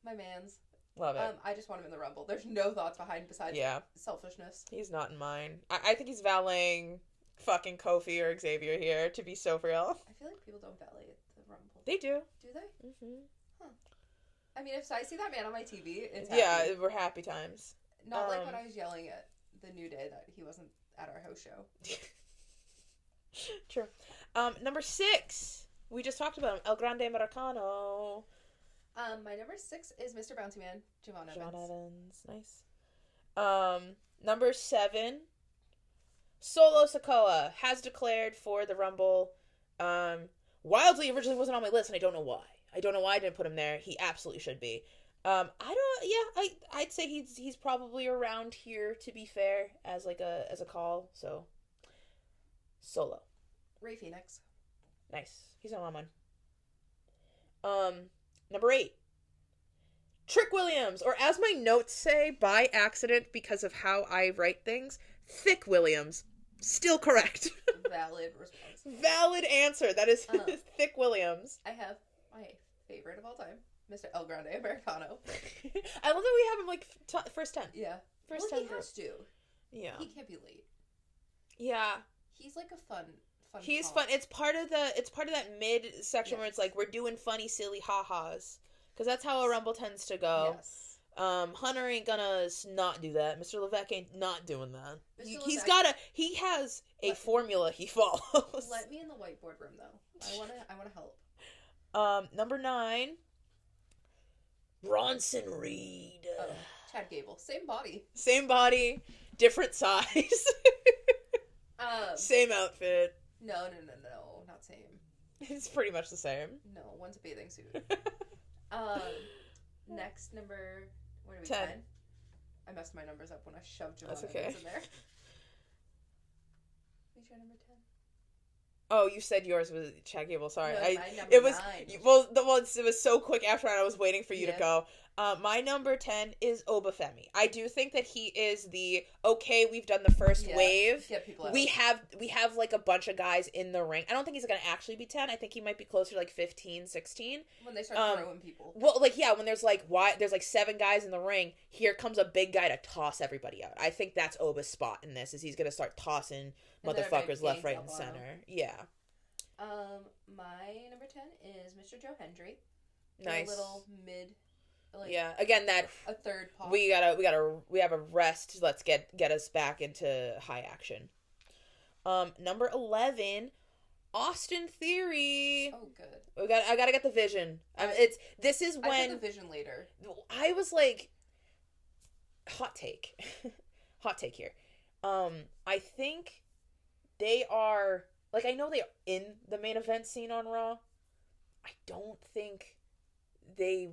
My man's. Love it. I just want him in the Rumble. There's no thoughts behind besides selfishness. He's not in mine. I think he's valeting fucking Kofi or Xavier here, to be so real. I feel like people don't valet at the Rumble. They do. Do they? Mm-hmm. Huh. I mean, if I see that man on my TV, it's happy. Yeah, we're happy times. Not like when I was yelling at the New Day that he wasn't at our house show. True. Number 6. We just talked about him. El Grande Americano. My number 6 is Mr. Bouncy Man, Javon Evans. Nice. Number 7, Solo Sikoa has declared for the Rumble. Wildly originally wasn't on my list, and I don't know why. I didn't put him there. He absolutely should be. I don't. Yeah, I'd say he's probably around here, to be fair, as like a call. So Solo. Ray Phoenix. Nice. He's on my mind. Number 8. Trick Williams, or as my notes say, by accident because of how I write things, Thick Williams. Still correct. Valid response. Valid answer. That is Thick Williams. I have my favorite of all time, Mr. El Grande Americano. I love that we have him like first 10. Yeah. First 10 10 he group. has to. Yeah. He can't be late. Yeah. He's like a fun He's comp. fun. It's part of that mid section Yes. where it's like we're doing funny, silly ha-has. Because that's how a Rumble tends to go. Yes. Hunter ain't gonna not do that. Mr. Levesque ain't not doing that. Mr. He has a formula he follows. Let me in the whiteboard room though. I wanna help. Number 9. Bronson Reed. Oh, Chad Gable. Same body. Same body, different size. Same outfit. No, not same. It's pretty much the same. No, one's a bathing suit. Next number, what are we, 10? I messed my numbers up when I shoved Joanna That's okay. in there. Who's your number 10? Oh, you said yours was Chad Gable. Sorry, No, my number it was 9. It was so quick after I was waiting for you to go. My number 10 is Obafemi. I do think that he is the we've done the first wave. Get people out. We have like a bunch of guys in the ring. I don't think he's gonna actually be 10. I think he might be closer to like 15, 16. When they start throwing people. Well, when there's like 7 guys in the ring, here comes a big guy to toss everybody out. I think that's Oba's spot in this, is he's gonna start tossing motherfuckers left, right, and center. Yeah. My number 10 is Mr. Joe Hendry. Nice. A little mid. Yeah. Again, that a third pop. we have a rest. Let's get us back into high action. Number 11, Austin Theory. Oh, good. I gotta get the Vision. This is when I put the Vision later. I was like, hot take here. I think they are like, I know they are in the main event scene on Raw. I don't think they've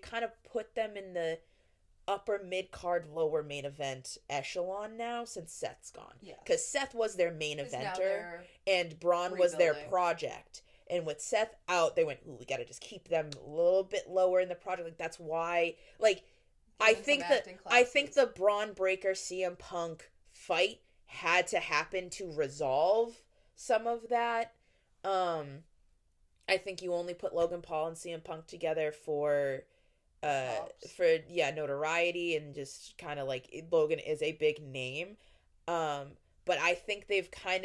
kind of put them in the upper mid-card, lower main event echelon now since Seth's gone. Yeah. Because Seth was their main eventer and Braun rebuilding. was their project. And with Seth out, they went, ooh, we gotta just keep them a little bit lower in the project. Like, that's why, like, I think the Braun Breaker CM Punk fight had to happen to resolve some of that. I think you only put Logan Paul and CM Punk together for notoriety and just kind of like Logan is a big name. But I think they've had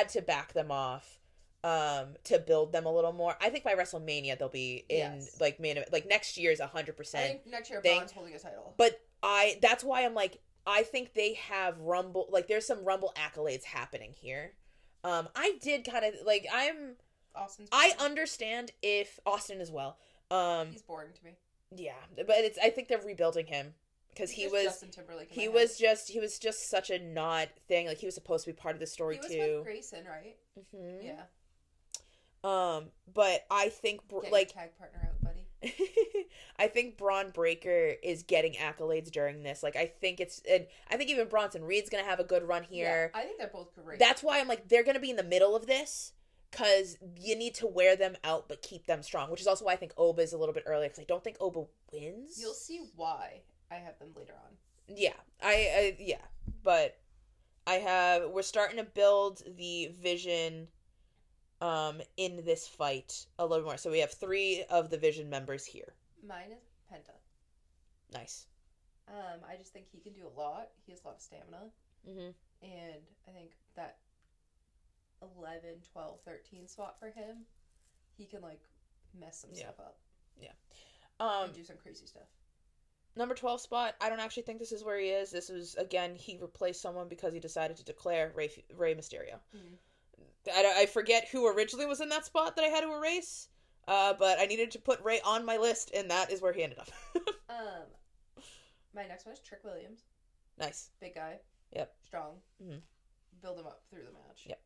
to back them off to build them a little more. I think by WrestleMania they'll be in like main event, like next year is 100%. I think next year Braun's holding a title. But that's why I'm like, I think they have Rumble, like there's some Rumble accolades happening here. I did kind of like, I understand if Austin as well. He's boring to me. Yeah, but I think they're rebuilding him because he was Justin Timberlake. He was just such a not thing. Like he was supposed to be part of the story too. He was with Grayson, right? Mm-hmm. Yeah. But I think Get your tag partner out, buddy. I think Braun Breaker is getting accolades during this. Like I think even Bronson Reed's gonna have a good run here. Yeah, I think they're both great. That's why I'm like, they're gonna be in the middle of this because you need to wear them out but keep them strong. Which is also why I think Oba is a little bit earlier because I don't think Oba wins. You'll see why I have them later on. Yeah, but we're starting to build the Vision in this fight a little more. So we have 3 of the Vision members here. Mine is Penta. Nice. I just think he can do a lot. He has a lot of stamina. Mm-hmm. And I think that 11, 12, 13 spot for him, he can like mess some stuff up. Yeah. And do some crazy stuff. Number 12 spot, I don't actually think this is where he is. This was, again, he replaced someone because he decided to declare Rey Mysterio. Mm-hmm. I forget who originally was in that spot that I had to erase, but I needed to put Rey on my list, and that is where he ended up. My next one is Trick Williams. Nice. Big guy. Yep. Strong. Mm-hmm. Build him up through the match. Yep.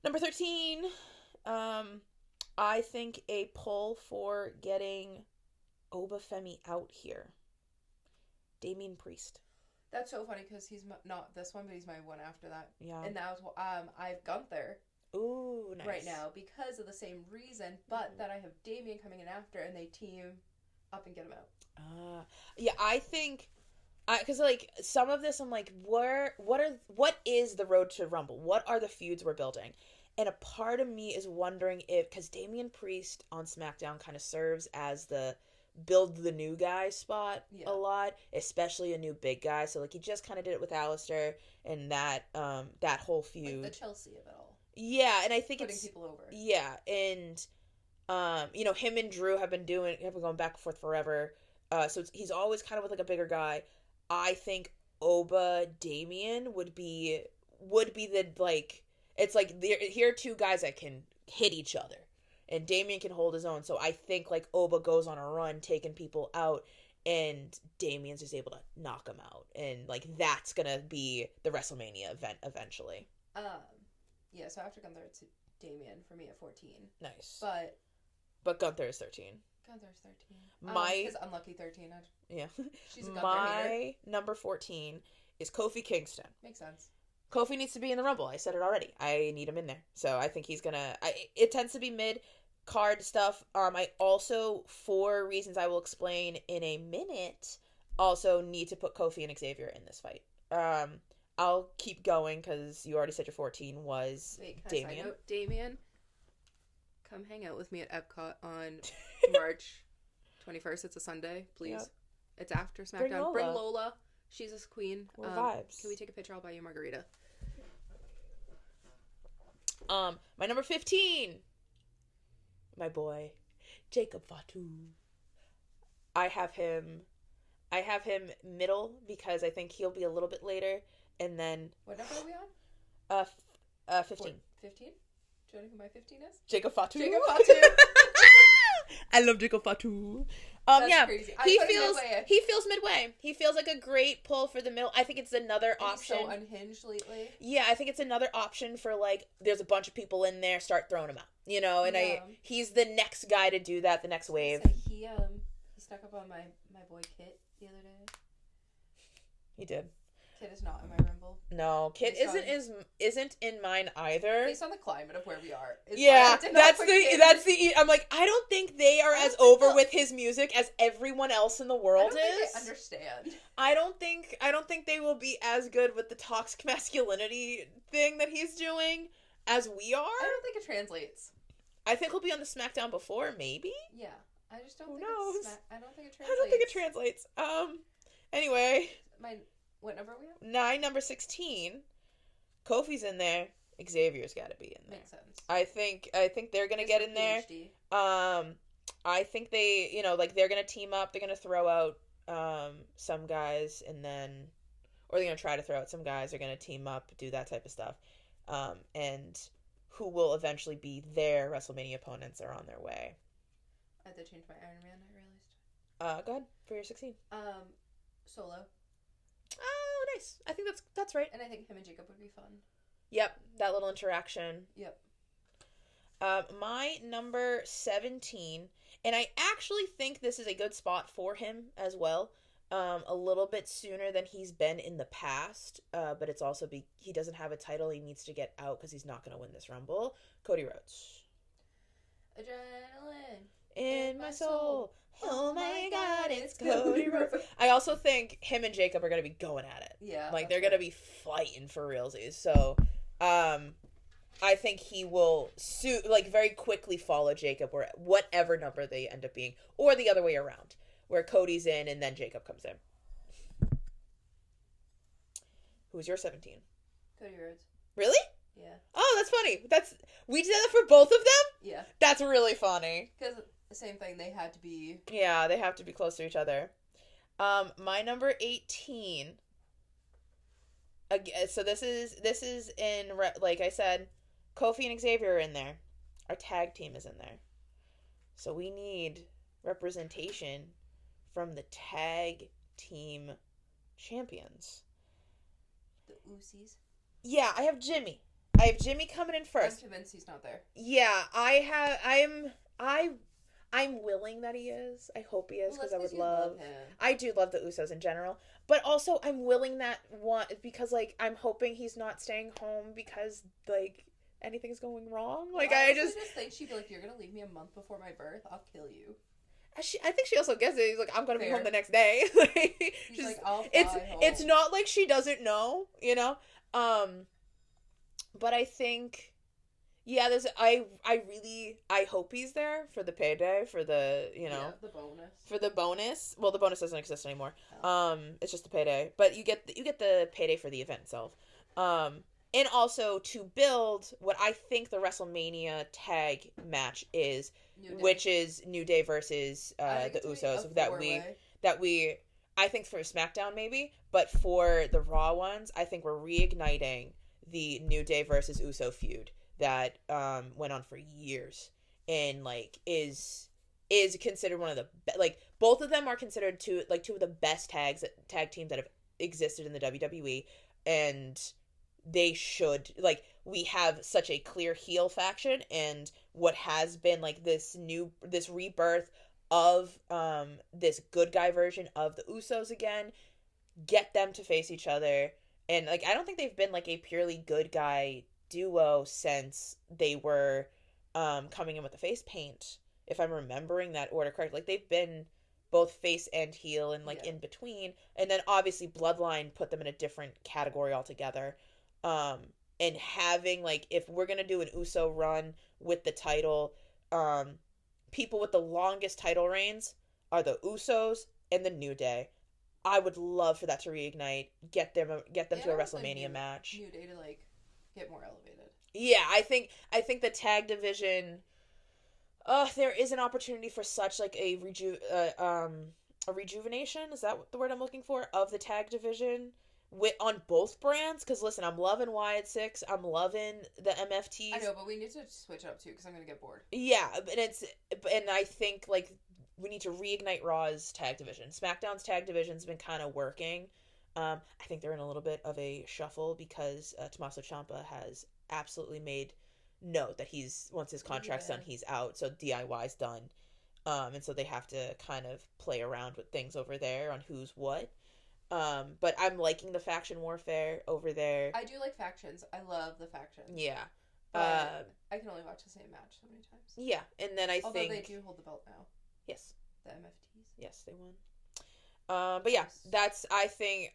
Number 13, I think a pull for getting Obafemi out here. Damian Priest. That's so funny because he's not this one, but he's my one after that. Yeah. And that was I have Gunther. Ooh, nice. Right now because of the same reason, but that I have Damian coming in after, and they team up and get him out. Yeah, I think, because like some of this, I'm like, what is the road to Rumble? What are the feuds we're building? And a part of me is wondering if, because Damian Priest on SmackDown kind of serves as the build the new guy spot a lot, especially a new big guy. So like he just kind of did it with Alistair and that whole feud, like the Chelsea of it all. Yeah, and I think putting people over. Yeah, and him and Drew have been going back and forth forever. So he's always kind of with like a bigger guy. I think Oba Damian would be the like, it's like here are two guys that can hit each other. And Damian can hold his own. So I think, like, Oba goes on a run, taking people out, and Damian's just able to knock him out. And, like, that's going to be the WrestleMania event eventually. Yeah, so after Gunther, it's Damian for me at 14. Nice. But Gunther is 13. Gunther's 13. His unlucky 13. Yeah. She's a Gunther hater. Number 14 is Kofi Kingston. Makes sense. Kofi needs to be in the Rumble. I said it already. I need him in there. So I think he's gonna... it tends to be mid-card stuff. I also, for reasons I will explain in a minute, also need to put Kofi and Xavier in this fight. I'll keep going because you already said your 14 was Damian. Damian, come hang out with me at Epcot on March 21st. It's a Sunday, please. Yep. It's after SmackDown. Bring Lola. She's a queen. Vibes. Can we take a picture? I'll buy you a margarita. My number 15. My boy, Jacob Fatu. I have him middle because I think he'll be a little bit later, and then... What number are we on? 15. 15? Do you know who my 15 is? Jacob Fatu. Jacob Fatu. I love Jacob Fatu. That's crazy. He feels midway. He feels like a great pull for the middle. I think it's another option. He's so unhinged lately. Yeah, I think it's another option for like, there's a bunch of people in there, start throwing him out. You know, and he's the next guy to do that, the next wave. He stuck up on my boy Kit the other day. He did. Kit is not in my Rumble. No, Kit isn't in mine either. Based on the climate of where we are. That's the. I'm like, I don't think they are as over with his music as everyone else in the world is. I don't think they understand. I don't think they will be as good with the toxic masculinity thing that he's doing as we are. I don't think it translates. I think he'll be on the SmackDown before, maybe. Yeah, I just don't. I don't think it translates. I don't think it translates. Anyway. What number are we on? 9, number 16. Kofi's in there. Xavier's got to be in there. Makes sense. I think they're gonna get in there. I think they, they're gonna team up. They're gonna throw out some guys, or they're gonna try to throw out some guys. They're gonna team up, do that type of stuff, and who will eventually be their WrestleMania opponents are on their way. I had to change my Iron Man. I realized. Go ahead for your 16. Solo. Oh, nice. I think that's right. And I think him and Jacob would be fun. Yep, that little interaction. Yep. My number 17, and I actually think this is a good spot for him as well. A little bit sooner than he's been in the past, but it's also he doesn't have a title. He needs to get out because he's not going to win this Rumble. Cody Rhodes. Adrenaline in my soul. Oh my God, it's Cody Rhodes. I also think him and Jacob are going to be going at it. Yeah. Like, they're going to be fighting for realsies. So, I think he will very quickly follow Jacob or whatever number they end up being. Or the other way around, where Cody's in and then Jacob comes in. Who's your 17? Cody Rhodes. Really? Yeah. Oh, that's funny. We did that for both of them? Yeah. That's really funny. Because the same thing, they had to be... Yeah, they have to be close to each other. My number 18... Again, so this is in, like I said, Kofi and Xavier are in there. Our tag team is in there. So we need representation from the tag team champions. The Usos. Yeah, I have Jimmy. I have Jimmy coming in first. I'm convinced he's not there. Yeah, I'm willing that he is. I hope he is because I would love him. I do love the Usos in general, but also I'm willing that one because like I'm hoping he's not staying home because like anything's going wrong. Like well, I just think she'd be like, "You're gonna leave me a month before my birth. I'll kill you." I think she also gets it. He's like, I'm gonna be home the next day. He's like, I'll fly home. It's not like she doesn't know, you know. But I think, yeah, I hope he's there for the payday, for the the bonus. For the bonus. Well, the bonus doesn't exist anymore. Oh. It's just the payday, but you get the payday for the event itself. And also to build what I think the WrestleMania tag match is, which is New Day versus the Usos. That we I think for SmackDown maybe, but for the Raw ones, I think we're reigniting the New Day versus Uso feud that went on for years and like is considered one of the like both of them are considered two of the best tag teams that have existed in the WWE, and they should like we have such a clear heel faction and what has been like this rebirth of this good guy version of the Usos again, get them to face each other. And like I don't think they've been like a purely good guy duo since they were coming in with the face paint, if I'm remembering that order correctly. Like they've been both face and heel and like in between, and then obviously Bloodline put them in a different category altogether. And having like if we're gonna do an Uso run with the title, people with the longest title reigns are the Usos and the New Day. I would love for that to reignite, get them to a WrestleMania match. New Day to like get more elevated. Yeah, I think the tag division. There is an opportunity for such like a rejuvenation. Is that the word I'm looking for of the tag division on both brands? Because listen, I'm loving Wyatt Six. I'm loving the MFTs. I know, but we need to switch it up too because I'm gonna get bored. Yeah, and I think like we need to reignite Raw's tag division. SmackDown's tag division's been kind of working. I think they're in a little bit of a shuffle because Tommaso Ciampa has absolutely made note that once his contract's done, he's out. So DIY's done. And so they have to kind of play around with things over there on who's what. But I'm liking the faction warfare over there. I do like factions. I love the factions. Yeah. But I can only watch the same match so many times. Yeah, and then Although they do hold the belt now. Yes. The MFTs. Yes, they won. But yeah, that's, I think,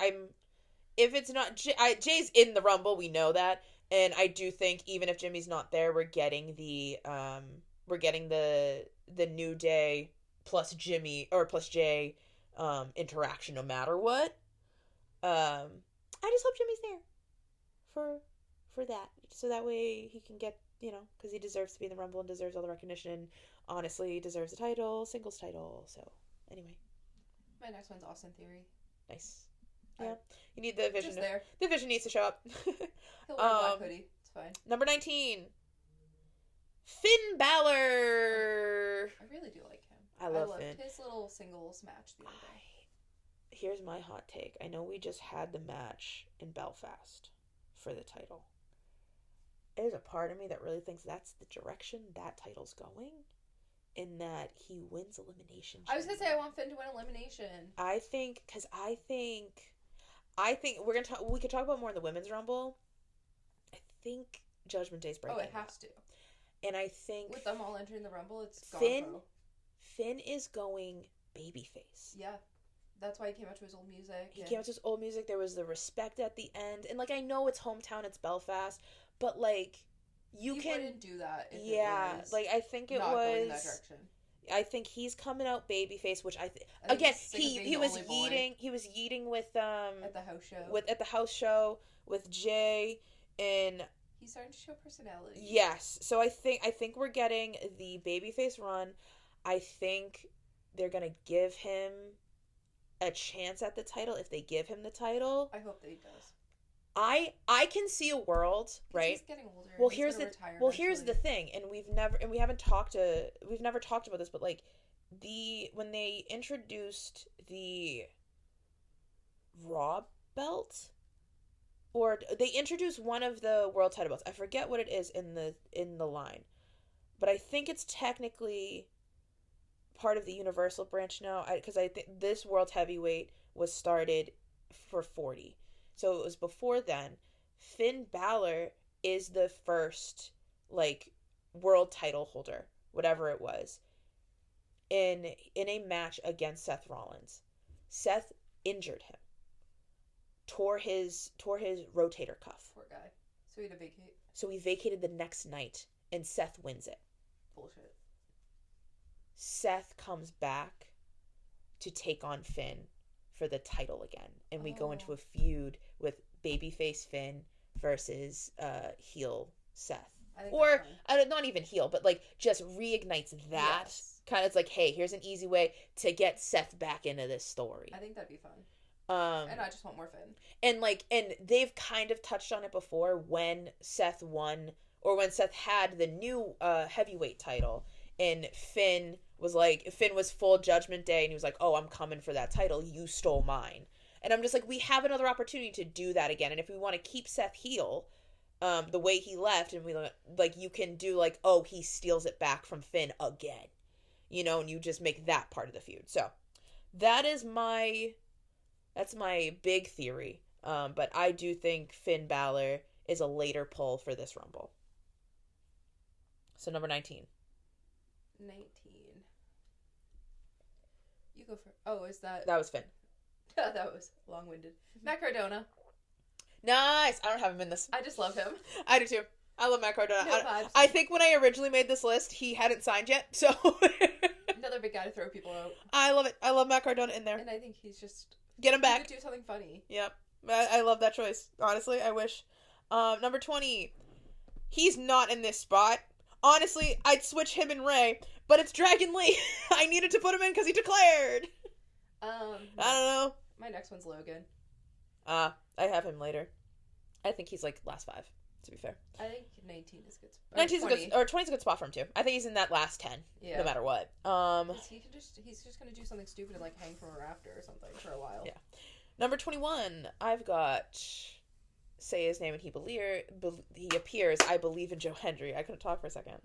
if it's not, Jay's in the Rumble, we know that, and I do think even if Jimmy's not there, we're getting the New Day plus Jimmy, or plus Jay, interaction no matter what. I just hope Jimmy's there for that, so that way he can get, because he deserves to be in the Rumble and deserves all the recognition, and honestly deserves a title, singles title. So anyway, my next one's Austin Theory. Nice. Yeah, you need the Vision. Just there. The Vision needs to show up. He'll wear a black hoodie. It's fine. Number 19, Finn Balor. I really do like him. I love Finn. His little singles match the other day. Here's my hot take. I know we just had the match in Belfast for the title. There's a part of me that really thinks that's the direction that title's going, in that he wins elimination. I was gonna say I want Finn to win elimination. I think we're gonna talk. We could talk about more in the Women's Rumble. I think Judgment Day's breaking. Oh, it has to. And I think with them all entering the Rumble, it's Finn is going babyface. Yeah. That's why he came out to his old music. He came out to his old music. There was the respect at the end. And, like, I know it's hometown, it's Belfast, but, like, you wouldn't do that if it was like, I think it not was... going that direction. I think he's coming out babyface, which again, he was yeeting with, at the house show. At the house show with Jay, and... He's starting to show personality. Yes. So I think we're getting the babyface run. I think they're going to give him a chance at the title if they give him the title. I hope that he does. I can see a world, right? He's getting older. Well, here's the thing, and we haven't talked about this, but like when they introduced the Raw belt, or they introduce one of the world title belts. I forget what it is in the line, but I think it's technically part of the Universal branch now. Because I think this world heavyweight was started for 40, so it was before then. Finn Balor is the first like world title holder, whatever it was, in a match against Seth Rollins. Seth injured him. Tore his rotator cuff. Poor guy. So he had to vacate. So he vacated the next night, and Seth wins it. Bullshit. Seth comes back to take on Finn for the title again, and we go into a feud with babyface Finn versus heel Seth. Or not even heel, but like just reignites that. Yes. Kind of, it's like, hey, here's an easy way to get Seth back into this story. I think that'd be fun. And I just want more Finn. And they've kind of touched on it before when Seth won, or when Seth had the new heavyweight title, and Finn was full Judgment Day, and he was like, oh, I'm coming for that title. You stole mine. And I'm just like, we have another opportunity to do that again. And if we want to keep Seth heel, the way he left, and we like, you can do like, oh, he steals it back from Finn again, and you just make that part of the feud. So that's my big theory. But I do think Finn Balor is a later pull for this Rumble. So number 19. 19. You go for. Oh, is that? That was Finn. That was long-winded. Matt Cardona. Nice. I don't have him in this. I just love him. I do too. I love Matt Cardona. No I think when I originally made this list, he hadn't signed yet, so. Another big guy to throw people out. I love it. I love Matt Cardona in there. And I think he's just. Get him back. He could do something funny. Yep. I love that choice. Honestly, I wish. Number 20. He's not in this spot. Honestly, I'd switch him and Ray, but it's Dragon Lee. I needed to put him in because he declared. I don't know. My next one's Logan. I have him later. I think he's like last 5, to be fair. I think 19 is good. 19's 20. Or 20's a good spot for him too. I think he's in that last 10, no matter what. He's just gonna do something stupid and like hang from a rafter or something for a while. Yeah. Number 21, I've got, say his name and he appears. I believe in Joe Hendry. I couldn't talk for a second.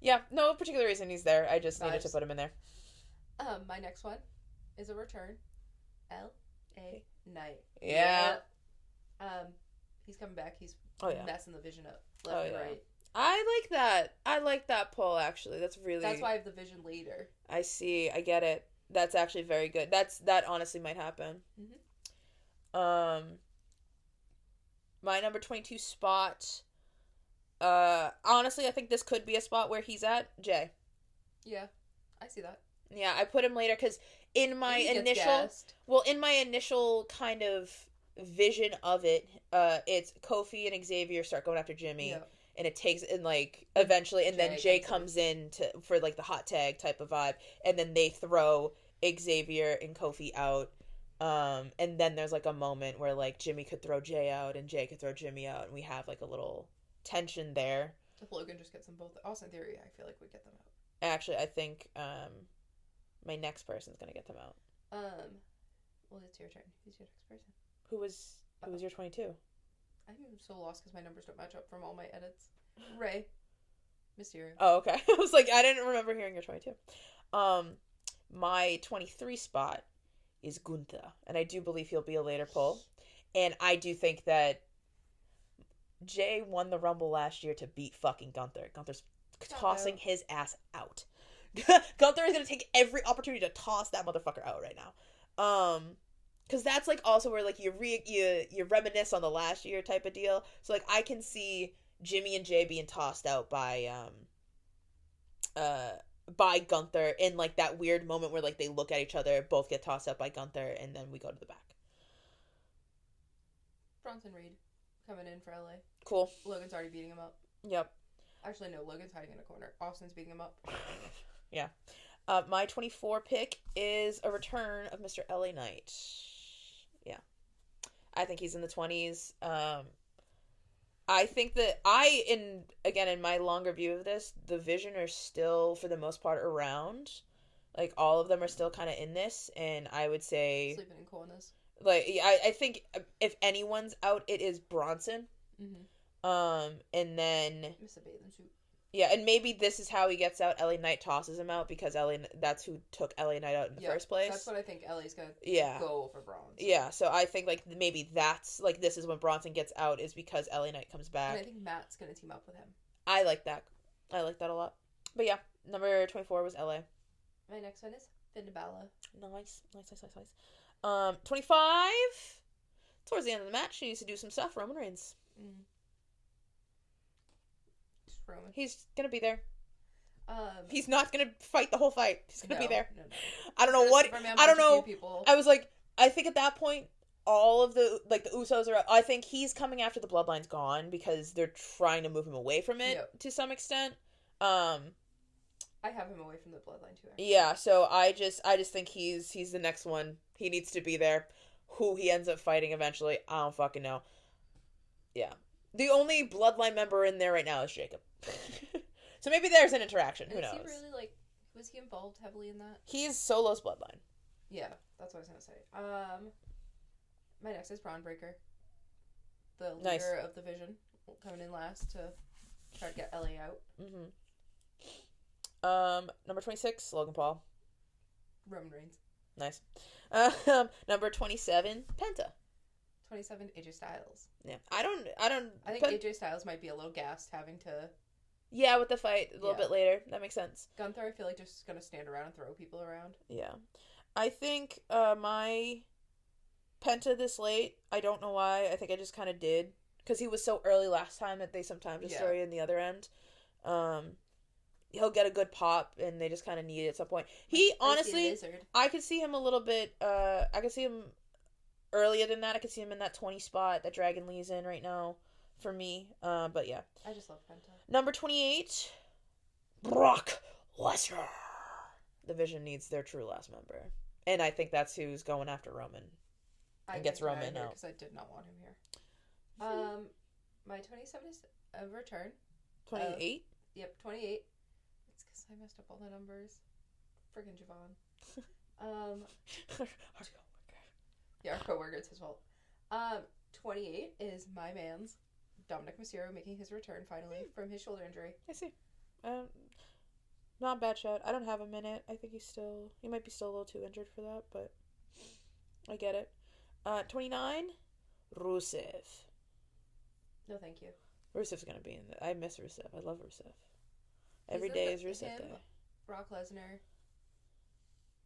Yeah, no particular reason he's there. I just needed to put him in there. My next one is a return. L.A. Knight. Yeah. He's coming back. He's messing the Vision up left and right. I like that poll, actually. That's why I have the Vision later. I see. I get it. That's actually very good. That honestly might happen. Mm-hmm. My number 22 spot, honestly, I think this could be a spot where he's at. Jay. Yeah, I see that. Yeah, I put him later because in my initial kind of vision of it, it's Kofi and Xavier start going after Jimmy, and it takes, and like eventually, and then Jay comes in for like the hot tag type of vibe, and then they throw Xavier and Kofi out, and then there's like a moment where like Jimmy could throw Jay out and Jay could throw Jimmy out, and we have like a little tension there. If Logan just gets them both, Austin Theory, I feel like would get them out. Actually, I think my next person's gonna get them out. Well, it's your turn. Who's your next person? Who was your 22? I'm so lost because my numbers don't match up from all my edits. Ray Mysterio. Oh, okay. I was like, I didn't remember hearing your 22. My 23 spot is Gunther, and I do believe he'll be a later pull. And I do think that Jay won the Rumble last year to beat fucking Gunther. Gunther's tossing his ass out. Gunther is going to take every opportunity to toss that motherfucker out right now. Because that's like also where like you reminisce on the last year type of deal. So like I can see Jimmy and Jay being tossed out by Gunther in like that weird moment where like they look at each other, both get tossed out by Gunther, and then we go to the back. Bronson Reed coming in for LA. Cool. Logan's already beating him up. Yep. Actually, no, Logan's hiding in a corner. Austin's beating him up. Yeah. My 24 pick is a return of Mr. LA Knight. Yeah. I think he's in the 20s. I think that in my longer view of this, the Vision are still, for the most part, around. Like, all of them are still kind of in this, and I would say... Sleeping in corners. Like, I think if anyone's out, it is Bronson. And then Miss a bathing suit. Yeah, and maybe this is how he gets out. LA Knight tosses him out because that's who took LA Knight out in the first place. That's what I think LA's gonna go over Bronson. Yeah, so I think like maybe that's like this is when Bronson gets out is because LA Knight comes back. And I think Matt's gonna team up with him. I like that. I like that a lot. But yeah, number 24 was LA. My next one is Finn Balor. Nice. 25. Towards the end of the match, he needs to do some stuff. Roman Reigns. Roman. He's gonna be there. He's not gonna fight the whole fight. He's gonna be there. No. I don't know what. I don't know. I was like, I think at that point, all of the Usos are. I think he's coming after the Bloodline's gone because they're trying to move him away from it to some extent. I have him away from the Bloodline too. Actually. Yeah, so I just think he's the next one. He needs to be there. Who he ends up fighting eventually, I don't fucking know. Yeah. The only Bloodline member in there right now is Jacob. So maybe there's an interaction. Who knows? Is he really was he involved heavily in that? He's Solo's Bloodline. Yeah, that's what I was gonna say. My next is Braun Breaker. The leader of the Vision, coming in last to try to get LA out. Number 26, Logan Paul. Roman Reigns. Nice. Number 27, Penta. 27, AJ Styles. Yeah, I think AJ Styles might be a little gassed having to. Yeah, with the fight a little bit later. That makes sense. Gunther, I feel like just gonna stand around and throw people around. Yeah, I think my Penta this late. I don't know why. I think I just kind of did because he was so early last time that they sometimes just throw you in the other end. He'll get a good pop, and they just kind of need it at some point. He honestly, I could see him a little bit. I could see him earlier than that. I could see him in that 20 spot that Dragon Lee's in right now for me. But yeah, I just love Penta. Number 28, Brock Lesnar. The Vision needs their true last member, and I think that's who's going after Roman. And gets Roman out because I did not want him here. My 27 is a return. 28. Yep, 28. It's because I messed up all the numbers. Friggin' Javon. Yeah, our coworker, it's his fault. 28 is my man's Dominic Mysterio making his return finally from his shoulder injury. I see. Not a bad shot. I don't have him in it. I think he might be still a little too injured for that, but I get it. 29, Rusev. No, thank you. Rusev's gonna be in it. I miss Rusev. I love Rusev. Every day is Rusev Day. Brock Lesnar.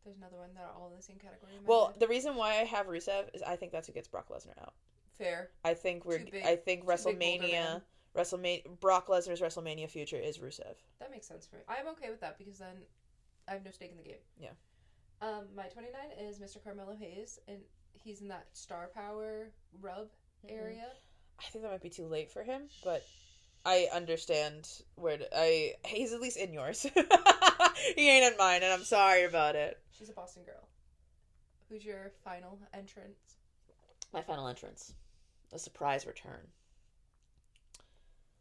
There's another one that are all in the same category. Well, the reason why I have Rusev is I think that's who gets Brock Lesnar out. Fair. I think WrestleMania, Brock Lesnar's WrestleMania future is Rusev. That makes sense for me. I'm okay with that because then I have no stake in the game. Yeah. My 29 is Mr. Carmelo Hayes, and he's in that star power rub area. I think that might be too late for him, but I understand he's at least in yours. He ain't in mine, and I'm sorry about it. She's a Boston girl. Who's your final entrance? My final entrance. A surprise return.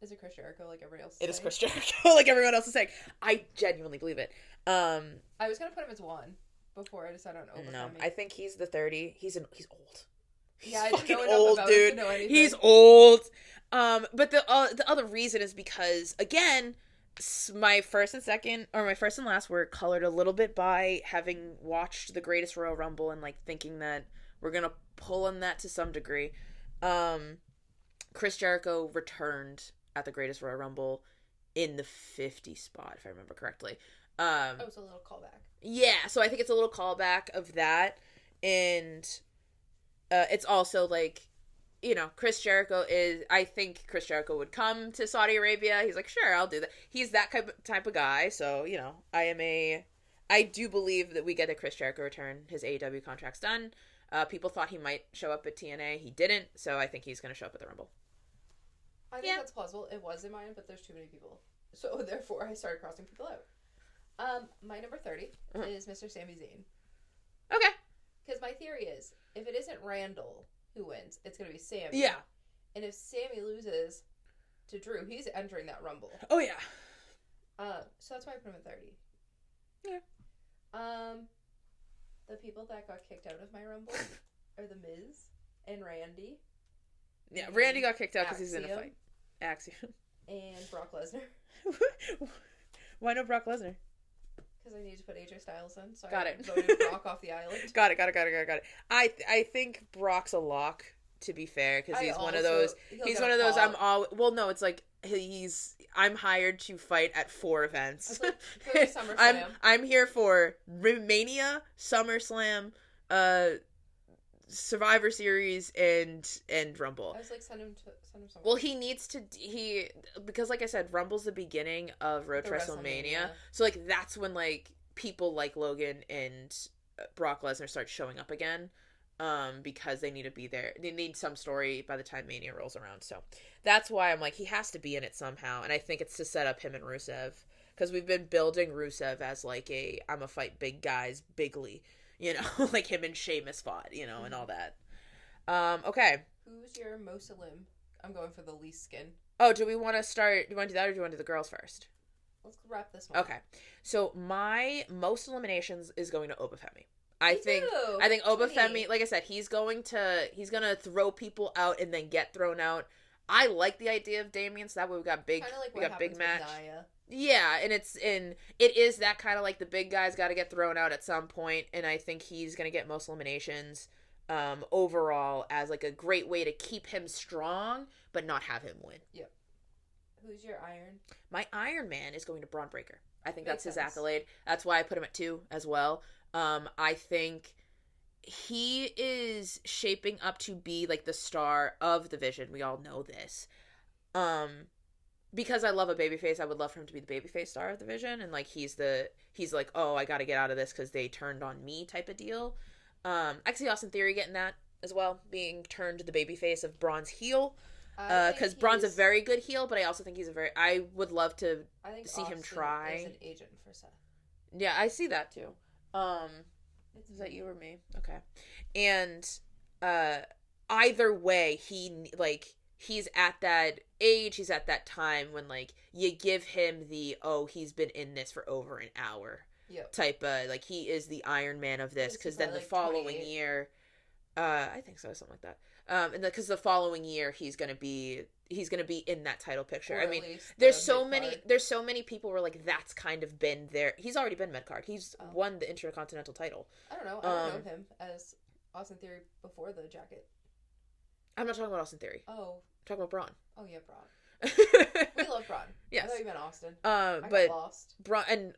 Is it Chris Jericho like everyone else? It is Chris Jericho like everyone else is saying. I genuinely believe it. I was gonna put him as 1 before I decided on overcoming. No, I think he's the 30. He's old. Yeah, I didn't know old, about dude. Him to know anything. He's old. But the other reason is because again, my first and last were colored a little bit by having watched the Greatest Royal Rumble and like thinking that we're gonna pull on that to some degree. Chris Jericho returned at the Greatest Royal Rumble in the 50 spot, if I remember correctly. It was a little callback. Yeah, so I think it's a little callback of that, and it's also like, Chris Jericho I think Chris Jericho would come to Saudi Arabia. He's like, sure, I'll do that. He's that type of guy, so, I do believe that we get a Chris Jericho return. His AEW contract's done. People thought he might show up at TNA. He didn't, so I think he's going to show up at the Rumble. I think that's plausible. It was in mine, but there's too many people. So, therefore, I started crossing people out. My number 30 is Mr. Sami Zayn. Okay. Because my theory is, if it isn't Randall who wins, it's going to be Sammy. Yeah. And if Sammy loses to Drew, he's entering that Rumble. Oh, yeah. So that's why I put him at 30. Yeah. The people that got kicked out of my Rumble are The Miz and Randy. Yeah, Randy got kicked out because he's in a fight. Axiom. And Brock Lesnar. Why no Brock Lesnar? Because I need to put AJ Styles in, so got I it. voted Brock off the island. Got it. I think Brock's a lock, to be fair, because he's one of those. He's one of those. No, it's like I'm hired to fight at 4 events. Like, SummerSlam. I'm here for Mania, SummerSlam, Survivor Series, and Rumble. I was like, send him somewhere. Well, he needs to because like I said, Rumble's the beginning of Road to WrestleMania. So like that's when like people like Logan and Brock Lesnar start showing up again. Because they need to be there. They need some story by the time Mania rolls around. So that's why I'm like, he has to be in it somehow. And I think it's to set up him and Rusev. Because we've been building Rusev as like I'm a fight big guys bigly. You know, like him and Sheamus fought, you know, and all that. Okay. Who's your most limb? I'm going for the least skin. Oh, do we want to start? Do you want to do that or do you want to do the girls first? Let's wrap this one. Okay. So my most eliminations is going to Obafemi. I think Me Obafemi, like I said, he's gonna throw people out and then get thrown out. I like the idea of Damien, so that way we got big match. Yeah, and it is that kind of like the big guys got to get thrown out at some point, and I think he's gonna get most eliminations. Overall, as like a great way to keep him strong, but not have him win. Yep. Who's your Iron? My Iron Man is going to Braun Breaker. I think that's his accolade. That's why I put him at 2 as well. I think he is shaping up to be like the star of the Division. We all know this. Because I love a babyface, I would love for him to be the babyface star of the Division, and like he's like, oh, I got to get out of this because they turned on me type of deal. I can see Austin Theory getting that as well, being turned to the babyface of Braun's heel. Because Braun's a very good heel, but I also think I would love to see him try. Is an agent for Seth. Yeah, I see that too. Is that you or me? Okay. And either way, he's at that age, he's at that time when like you give him he's been in this for over an hour. Yep. Type of like he is the Iron Man of this, because then the following year, I think so, something like that. And because the following year he's gonna be in that title picture. I mean, there's so many people where like that's kind of been there. He's already been mid card. He's won the Intercontinental title. I don't know. I don't know him as Austin Theory before the jacket. I'm not talking about Austin Theory. Oh, I'm talking about Braun. Oh yeah, Braun. We love Braun. Yes. I thought you meant Austin. I got lost. Braun and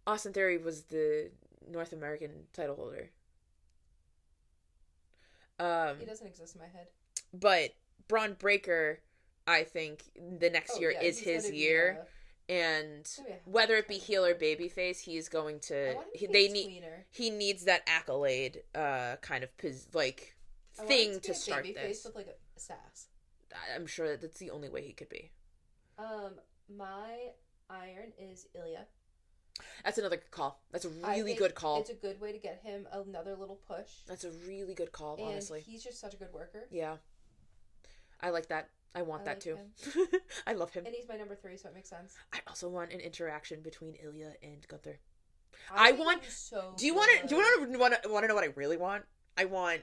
Austin Theory was the North American title holder. He doesn't exist in my head. But Braun Breaker, I think the next year is his year, and whether it be heel or babyface, he's going to. He needs that accolade, kind of thing to start this. With like a sass. I'm sure that's the only way he could be. My Iron is Ilya. That's another good call. That's a really good call. It's a good way to get him another little push. That's a really good call, honestly. And he's just such a good worker. Yeah. I like that. I want that too. I love him. And he's my number 3, so it makes sense. I also want an interaction between Ilya and Gunther. Do you want to know what I really want? I want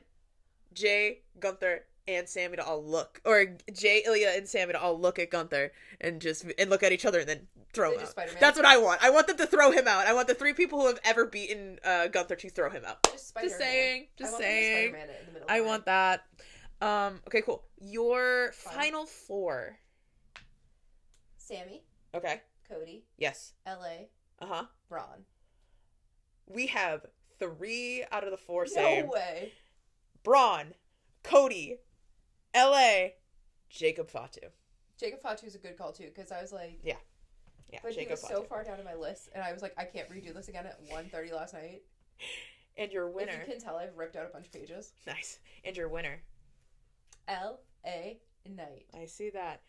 Jay, Gunther, and Sammy to all look, or Jay, Ilya, and Sammy to all look at Gunther and look at each other and then throw him out. Spider-Man. That's what I want. I want them to throw him out. I want the 3 people who have ever beaten Gunther to throw him out. Just saying. I want that. Okay, cool. Your final 4. Sammy. Okay. Cody. Yes. LA. Braun. We have 3 out of the 4 same. No way. Braun, Cody, LA, Jacob Fatu. Jacob Fatu is a good call too, because I was like, yeah, but Jacob he was so far down in my list, and I was like, I can't redo this again at 1:30 last night. And your winner. If you can tell, I've ripped out a bunch of pages. Nice. And your winner. L.A. Knight. I see that.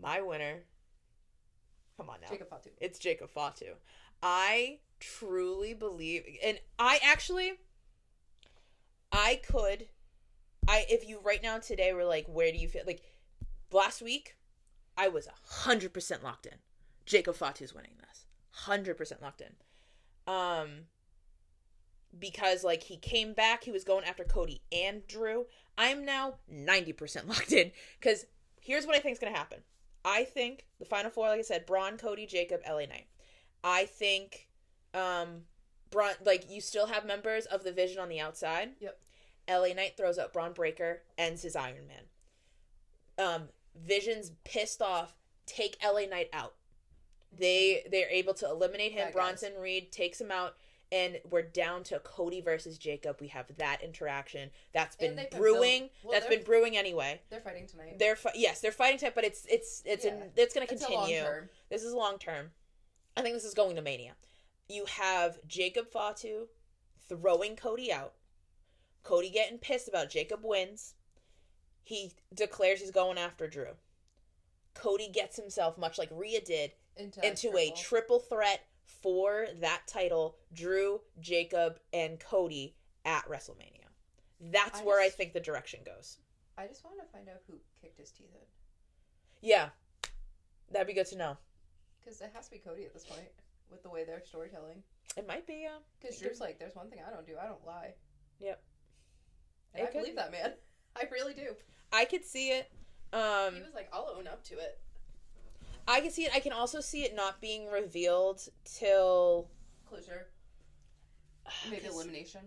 My winner. Come on now. Jacob Fatu. It's Jacob Fatu. I truly believe, and if you right now today were like, where do you feel like last week, I was 100% locked in. Jacob Fatu's winning this. 100% locked in. because, like, he came back, he was going after Cody and Drew. I'm now 90% locked in, because here's what I think is going to happen. I think the Final Four, like I said, Braun, Cody, Jacob, LA Knight. I think, Braun, like, you still have members of the Vision on the outside. Yep. LA Knight throws out Braun Breaker, ends his Iron Man. Vision's pissed off, take LA Knight out. They're able to eliminate him. Bronson Reed takes him out, and we're down to Cody versus Jacob. We have that interaction that's been brewing. That's been brewing anyway. They're fighting tonight. They're fighting tonight, but it's going to continue. This is long term. I think this is going to Mania. You have Jacob Fatu throwing Cody out. Cody getting pissed about it. Jacob wins. He declares he's going after Drew. Cody gets himself, much like Rhea did, into a triple threat for that title. Drew, Jacob, and Cody at WrestleMania. That's where I think the direction goes. I just want to find out who kicked his teeth in. Yeah. That'd be good to know. Because it has to be Cody at this point, with the way they're storytelling. It might be, yeah. Because Drew's like, there's one thing I don't do. I don't lie. Yep. And I believe that, man. I really do. I could see it. He was like, I'll own up to it. I can see it. I can also see it not being revealed till... Closure. Maybe elimination.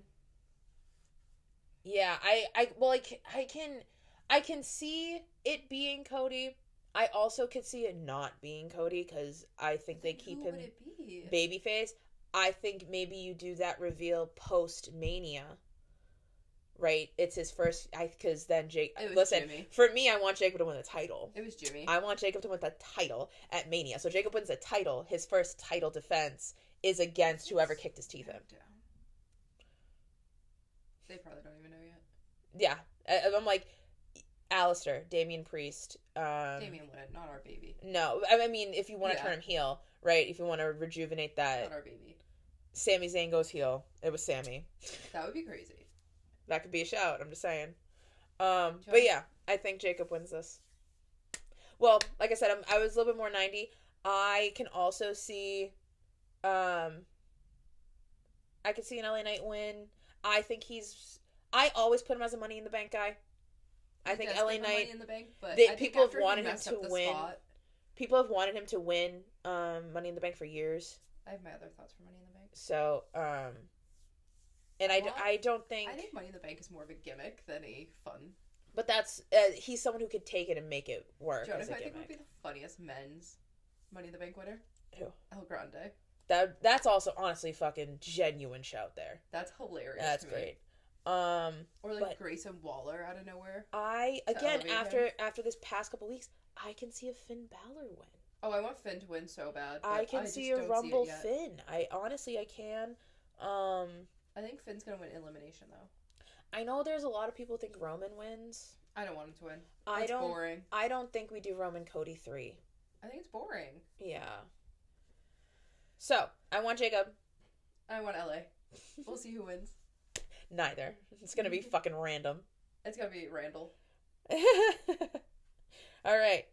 Yeah, I can see it being Cody. I also could see it not being Cody, because I think they keep him babyface. I think maybe you do that reveal post-Mania. Right? It's his first... Because then Jimmy. For me, I want Jacob to win the title. It was Jimmy. I want Jacob to win the title at Mania. So Jacob wins the title. His first title defense is against whoever kicked his teeth in. They probably don't even know yet. Yeah. I'm like... Alistair, Damian Priest. Damian wouldn't, not our baby. No, I mean, if you want to turn him heel, right? If you want to rejuvenate that. Not our baby. Sami Zayn goes heel. It was Sami. That would be crazy. That could be a shout, I'm just saying. But yeah, I think Jacob wins this. Well, like I said, I was a little bit more 90. I can also see, I could see an LA Knight win. I think I always put him as a Money in the Bank guy. I think LA Knight. Money in the Bank, but people have wanted him to win. People have wanted him to win Money in the Bank for years. I have my other thoughts for Money in the Bank. So, and I don't think... I think Money in the Bank is more of a gimmick than a fun. But that's... he's someone who could take it and make it work as a gimmick. I think would be the funniest men's Money in the Bank winner? Who? El Grande. That's also honestly fucking genuine shout there. That's hilarious. That's great. Or like Grayson Waller out of nowhere. After this past couple weeks, I can see a Finn Balor win. Oh, I want Finn to win so bad. I can see a Rumble Finn. I can. I think Finn's gonna win elimination though. I know there's a lot of people who think Roman wins. I don't want him to win. That's boring. I don't think we do Roman Cody 3. I think it's boring. Yeah. So, I want Jacob. I want LA. We'll see who wins. Neither. It's gonna be fucking random. It's gonna be Randall. Alright.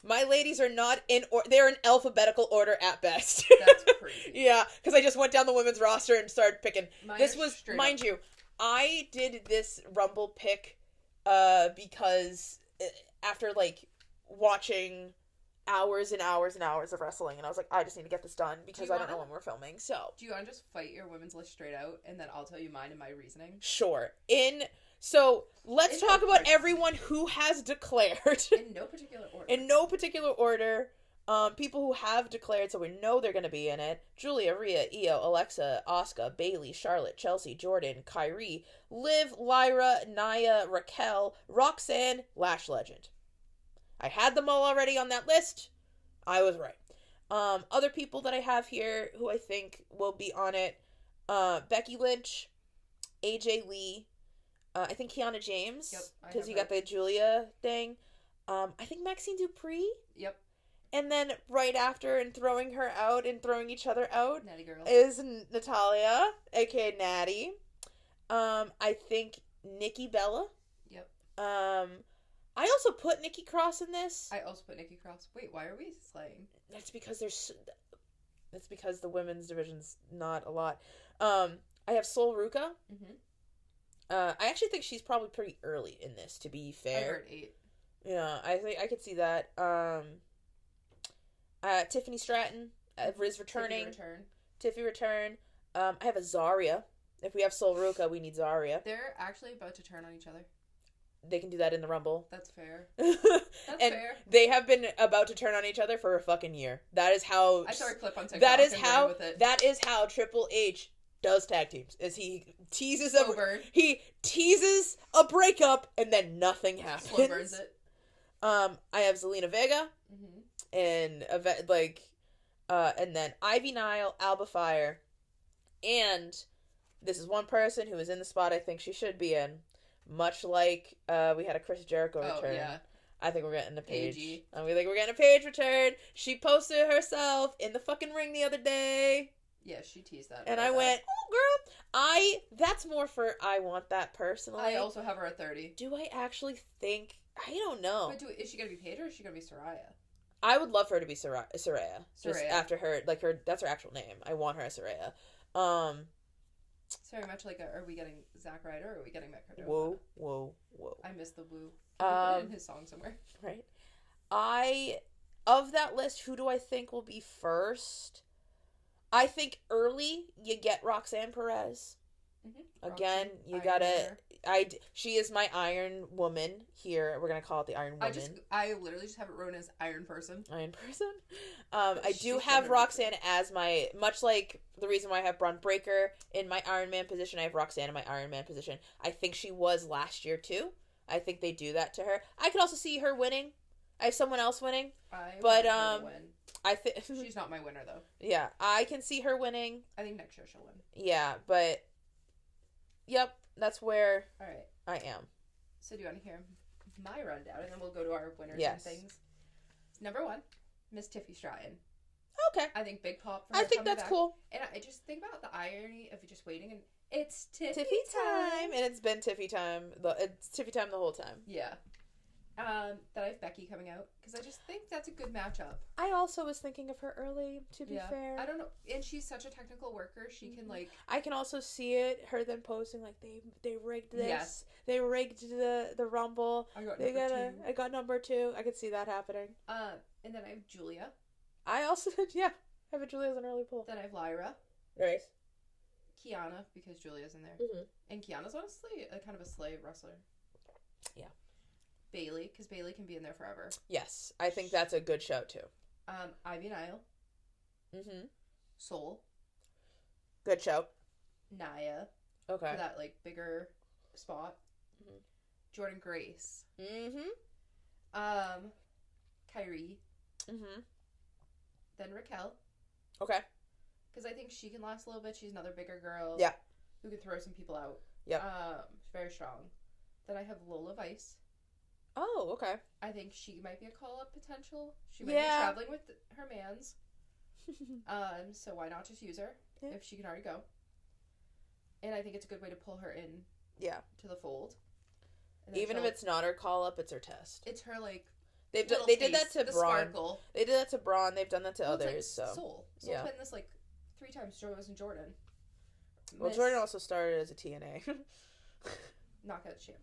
My ladies are not they're in alphabetical order at best. That's crazy. Yeah, because I just went down the women's roster and started picking. This was, mind you, I did this Rumble pick because after, like, watching hours and hours and hours of wrestling, and I was like, I just need to get this done because I don't know when we're filming. So, do you want to just fight your women's list straight out, and then I'll tell you mine and my reasoning? Sure. So let's talk about everyone who has declared. In no particular order. In no particular order. People who have declared, so we know they're going to be in it. Julia, Rhea, Io, Alexa, Asuka, Bayley, Charlotte, Chelsea, Jordan, Kyrie, Liv, Lyra, Nia, Raquel, Roxanne, Lash Legend. I had them all already on that list. I was right. Other people that I have here who I think will be on it. Becky Lynch, AJ Lee, I think Kiana James. Yep. Because you got the Julia thing. I think Maxine Dupree. Yep. And then right after and throwing her out and throwing each other out Natty girl. is Natalia, aka Natty. I think Nikki Bella. Yep. I also put Nikki Cross in this. I also put Nikki Cross. Wait, why are we slaying? That's because the women's division's not a lot. I have Sol Ruka. Mm-hmm. I actually think she's probably pretty early in this, to be fair. I heard 8. Yeah, I think I could see that. Tiffany Stratton is returning. Tiffy return. I have a Zarya. If we have Sol Ruka, we need Zarya. They're actually about to turn on each other. They can do that in the Rumble. That's fair. That's fair. They have been about to turn on each other for a fucking year. That is how. I saw a clip on TikTok. That is how Triple H does tag teams. Is he teases a breakup and then nothing happens. Slow burns it. I have Zelina Vega. And and then Ivy Nile, Alba Fire, and this is one person who is in the spot I think she should be in. Much like we had a Chris Jericho return. Yeah. I think we're getting a Paige. AG. We think we're getting a Paige return. She posted herself in the fucking ring the other day. Yeah, she teased that. And I went, oh, girl. That's more for I want that personally. I also have her at 30. Do I actually think... I don't know. But is she going to be Paige or is she going to be Soraya? I would love for her to be Soraya. Just Soraya. after her, that's her actual name. I want her as Soraya. It's very much like, are we getting Zack Ryder or are we getting Matt Cardona? Whoa. I missed the woo. Can you put it in his song somewhere? Right. Of that list, who do I think will be first? I think early, you get Roxanne Perez. Mm-hmm. Again, you gotta... she is my Iron Woman here. We're gonna call it the Iron Woman. I literally just have it written as Iron Person. Iron Person. I do have Roxanne as my... Much like the reason why I have Braun Breaker in my Iron Man position, I have Roxanne in my Iron Man position. I think she was last year, too. I think they do that to her. I could also see her winning. I have someone else winning. I think she's not my winner though. Yeah, I can see her winning. I think next year she'll win. Yeah, but yep, that's where I am. So do you want to hear my rundown, and then we'll go to our winners and things? Number 1, Miss Tiffy Stratton. Okay, I think big pop. For her I think that's back. cool. And I just think about the irony of just waiting, and it's Tiffy time, and it's been Tiffy time. It's Tiffy time the whole time. Yeah. That I have Becky coming out because I just think that's a good matchup. I also was thinking of her early, to be fair. I don't know, and she's such a technical worker. She can I can also see it. Her then posting they rigged this. Yes. They rigged the Rumble. I got number 2. I could see that happening. And then I have Julia. I also have a Julia as an early pull. Then I have Lyra. Right. Kiana because Julia's in there, and Kiana's honestly a kind of a slave wrestler. Yeah. Bailey, because Bailey can be in there forever. Yes, I think that's a good shout too. Ivy Nile. Soul. Good shout. Naya. Okay. For that bigger spot. Jordan Grace. Kyrie. Then Raquel. Okay. Because I think she can last a little bit. She's another bigger girl. Yeah. Who can throw some people out. Yeah. Very strong. Then I have Lola Vice. Oh, okay. I think she might be a call-up potential. She might be traveling with her mans. So why not just use her if she can already go? And I think it's a good way to pull her in to the fold. Even if it's not her call-up, it's her test. It's her, they did that to Braun. Sparkle. They did that to Braun. They've done that to others. Soul. Soul's been this, 3 times. Joe's and Jordan. Well, Jordan also started as a TNA. Knockout champ.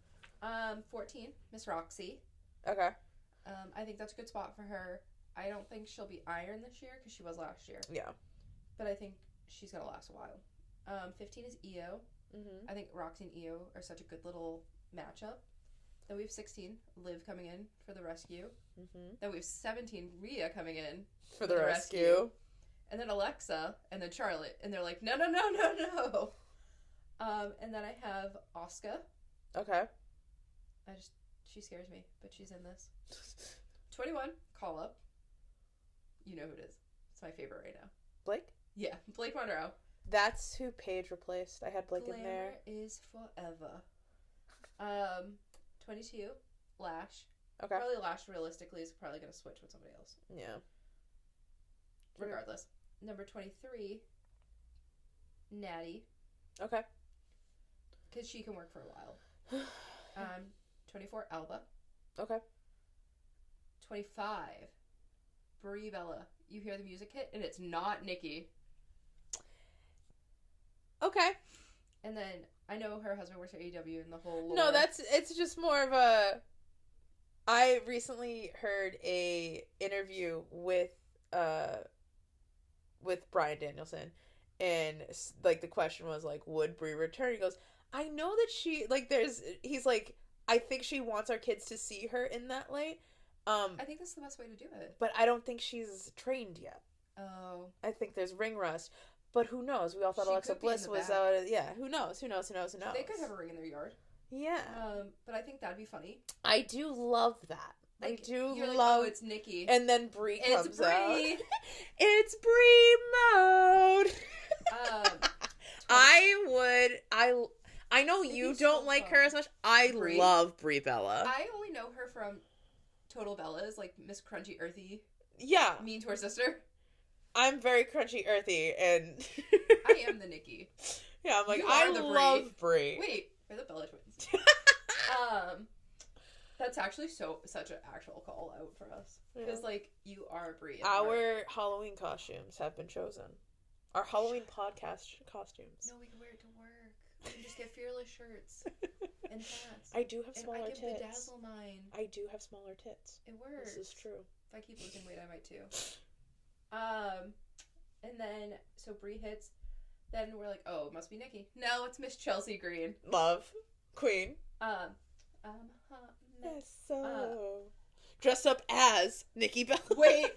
14, Miss Roxy. Okay. I think that's a good spot for her. I don't think she'll be Iron this year because she was last year. Yeah. But I think she's going to last a while. 15 is Io. I think Roxy and Io are such a good little matchup. Then we have 16, Liv coming in for the rescue. Then we have 17, Rhea coming in for the rescue. And then Alexa, and then Charlotte. And they're like, no. And then I have Asuka. Okay. She scares me, but she's in this. 21, Call Up. You know who it is. It's my favorite right now. Blake? Yeah, Blake Monroe. That's who Paige replaced. I had Blake in there. Glamour is forever. 22, Lash. Okay. Probably Lash realistically is probably going to switch with somebody else. Yeah. Regardless. Number 23, Natty. Okay. Because she can work for a while. 24, Alba. Okay. 25, Brie Bella. You hear the music hit, and it's not Nikki. Okay. And then I know her husband works at AEW and the whole lore. No, it's just more of a... I recently heard a interview with Bryan Danielson, and like the question was like, would Brie return? He goes, I know that she like he's like, I think she wants our kids to see her in that light. I think that's the best way to do it. But I don't think she's trained yet. Oh. I think there's ring rust. But who knows? We all thought Alexa Bliss was out. Yeah, who knows? Who knows? They could have a ring in their yard. Yeah. But I think that'd be funny. I do love that. Like, I do you're love. Oh, it's Nikki. And then Brie comes out. It's Brie mode. I know you don't like her as much. I love Brie Bella. I only know her from Total Bellas, like Miss Crunchy Earthy. Yeah. Mean to her sister. I'm very crunchy earthy, and I am the Nikki. Yeah, I'm like, I love Brie. Wait, we're the Bella twins. That's actually such an actual call out for us. Because, like, you are Brie. Our Halloween costumes have been chosen. Our Halloween podcast costumes. No, we can wear it to work. We can just get fearless shirts and hats. I do have smaller tits. I can bedazzle mine. I do have smaller tits. It works. This is true. If I keep losing weight, I might too. And then, so Brie hits. Then we're like, oh, it must be Nikki. No, it's Miss Chelsea Green. Love. Queen. Dressed up as Nikki Bella. Wait.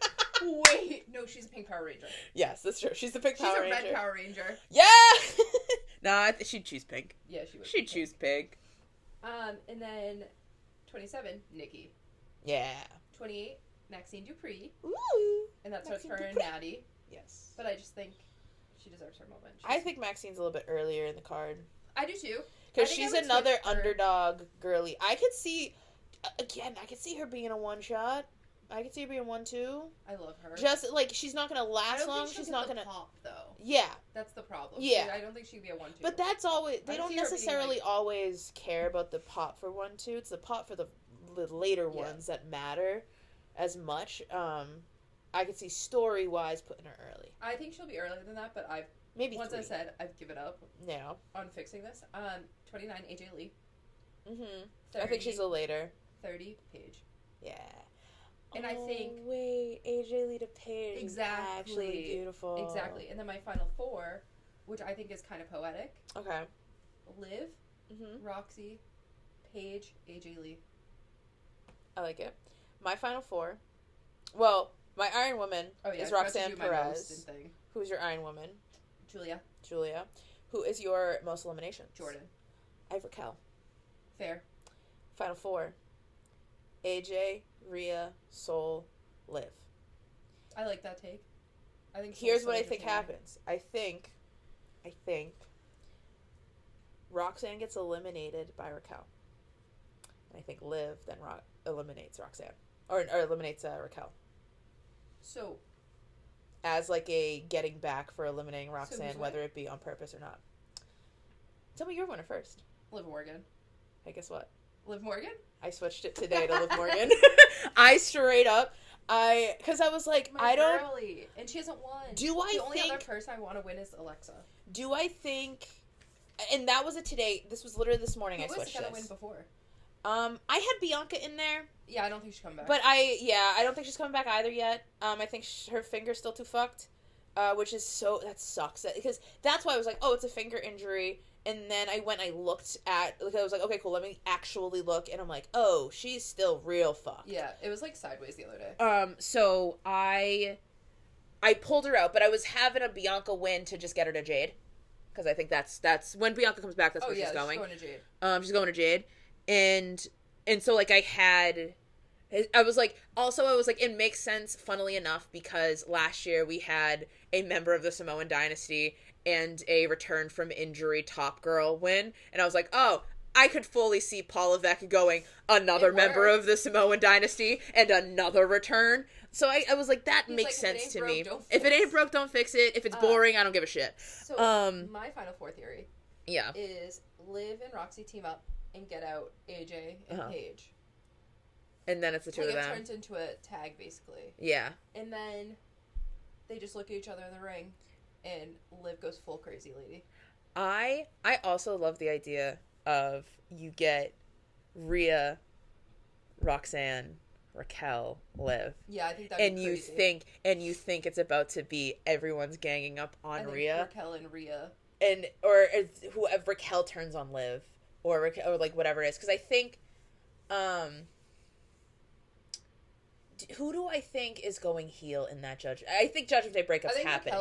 No, she's a pink Power Ranger. Yes, that's true. She's the pink Power Ranger. She's a red Power Ranger. Yeah! Nah, she'd choose pink. Yeah, she would. She'd choose pink. And then 27, Nikki. Yeah. 28, Maxine Dupree. Ooh. And that starts her and Natty. Yes. But I just think she deserves her moment. I think Maxine's a little bit earlier in the card. I do too. Because she's another underdog girly. I could see her being a one-shot. I could see her being 1-2. I love her. Just, like, she's not going to last long. She's not going to pop, though. Yeah. That's the problem. Yeah. I don't think she'd be a 1-2. But that's always... They don't necessarily always care about the pop for 1-2. It's the pop for the later ones that matter as much. I could see story-wise putting her early. I think she'll be earlier than that, but once 3. I said I've given up on fixing this. 29, AJ Lee. 30, I 30, think she's a later. 30, Paige. Yeah. And I think... wait, AJ Lee to Paige is actually beautiful. Exactly. And then my final 4, which I think is kind of poetic. Okay. Liv, Roxy, Paige, AJ Lee. I like it. My final 4. Well, my Iron Woman is Roxanne Perez. Who's your Iron Woman? Julia. Who is your most eliminations? Jordan. I have Raquel. Fair. Final 4. AJ, Rhea, Soul, Liv. I like that take. I think. Here's what I think happens. I think Roxanne gets eliminated by Raquel. I think Liv then eliminates Roxanne. Or eliminates Raquel. So. As like a getting back for eliminating Roxanne, whether it be on purpose or not. Tell me your winner first. Liv Morgan. Hey, guess what? Liv Morgan? I switched it today to Liv Morgan. I straight up, because I was like, I don't... Girly. And she hasn't won. The only other person I want to win is Alexa. Do I think... And that was it today. This was literally this morning I switched this. Who was going to win before? I had Bianca in there. Yeah, I don't think she's coming back. But I don't think she's coming back either yet. I think her finger's still too fucked. Which is that sucks. Because that's why I was like, oh, it's a finger injury. And then I went and I looked at, I was like, okay, cool, let me actually look. And I'm like, oh, she's still real fucked. Yeah, it was like sideways the other day. So I pulled her out, but I was having a Bianca win to just get her to Jade. Because I think that's when Bianca comes back, that's where she's going. She's going to Jade. She's going to Jade. And so, like, I was like, it makes sense, funnily enough, because last year we had a member of the Samoan Dynasty and a return from injury top girl win. And I was like, oh, I could fully see Paul Levesque going, another member of the Samoan Dynasty and another return. So I was like, that makes sense to me. If it ain't broke, don't fix it. If it's boring, I don't give a shit. So my final 4 theory is Liv and Roxy team up and get out AJ and Paige. And then it's the two of them. It turns into a tag, basically. Yeah. And then they just look at each other in the ring, and Liv goes full crazy lady. I also love the idea of you get Rhea, Roxanne, Raquel, Liv. Yeah, I think that'd be crazy. You think it's about to be everyone's ganging up on Rhea. Raquel and Rhea. Or whoever Raquel turns on Liv, or like whatever it is, because I think, who do I think is going heel in that Judgment? I think Judgment Day breakup's happening.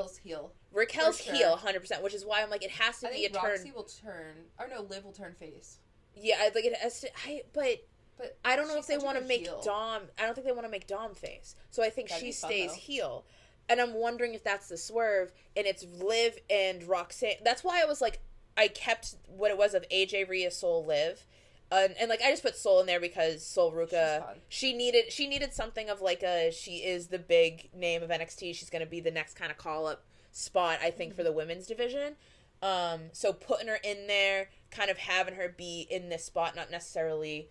Raquel's heel, 100%, which is why I'm like, it has to be a turn. Roxy will turn, or no, Liv will turn face. Yeah, like it has to. But I don't know if they want to make Dom. I don't think they want to make Dom face. So I think she stays heel. And I'm wondering if that's the swerve, and it's Liv and Roxanne. That's why I was like, I kept what it was of AJ, Rhea, Soul, Liv. And like, I just put Soul in there because Soul Ruka, she needed something of like she is the big name of NXT. She's going to be the next kind of call-up spot, I think, for the women's division. So putting her in there, kind of having her be in this spot, not necessarily...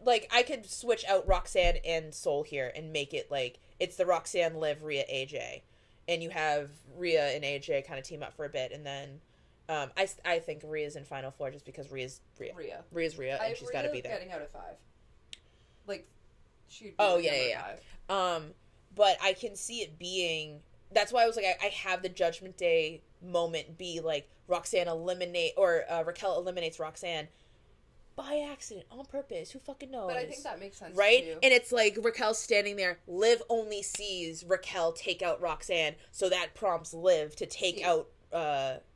like, I could switch out Roxanne and Soul here and make it, like, it's the Roxanne, Liv, Rhea, AJ. And you have Rhea and AJ kind of team up for a bit, and then, I think Rhea's in Final Four just because Rhea's Rhea. Rhea's Rhea, and she's got to be there. Getting out of 5. Like, she'd be yeah. 5. But I can see it being... That's why I was like, I have the Judgment Day moment be, like, Raquel eliminates Roxanne, by accident, on purpose, who fucking knows? But I think that makes sense, right? Too. And it's like Raquel's standing there. Liv only sees Raquel take out Roxanne, so that prompts Liv to take out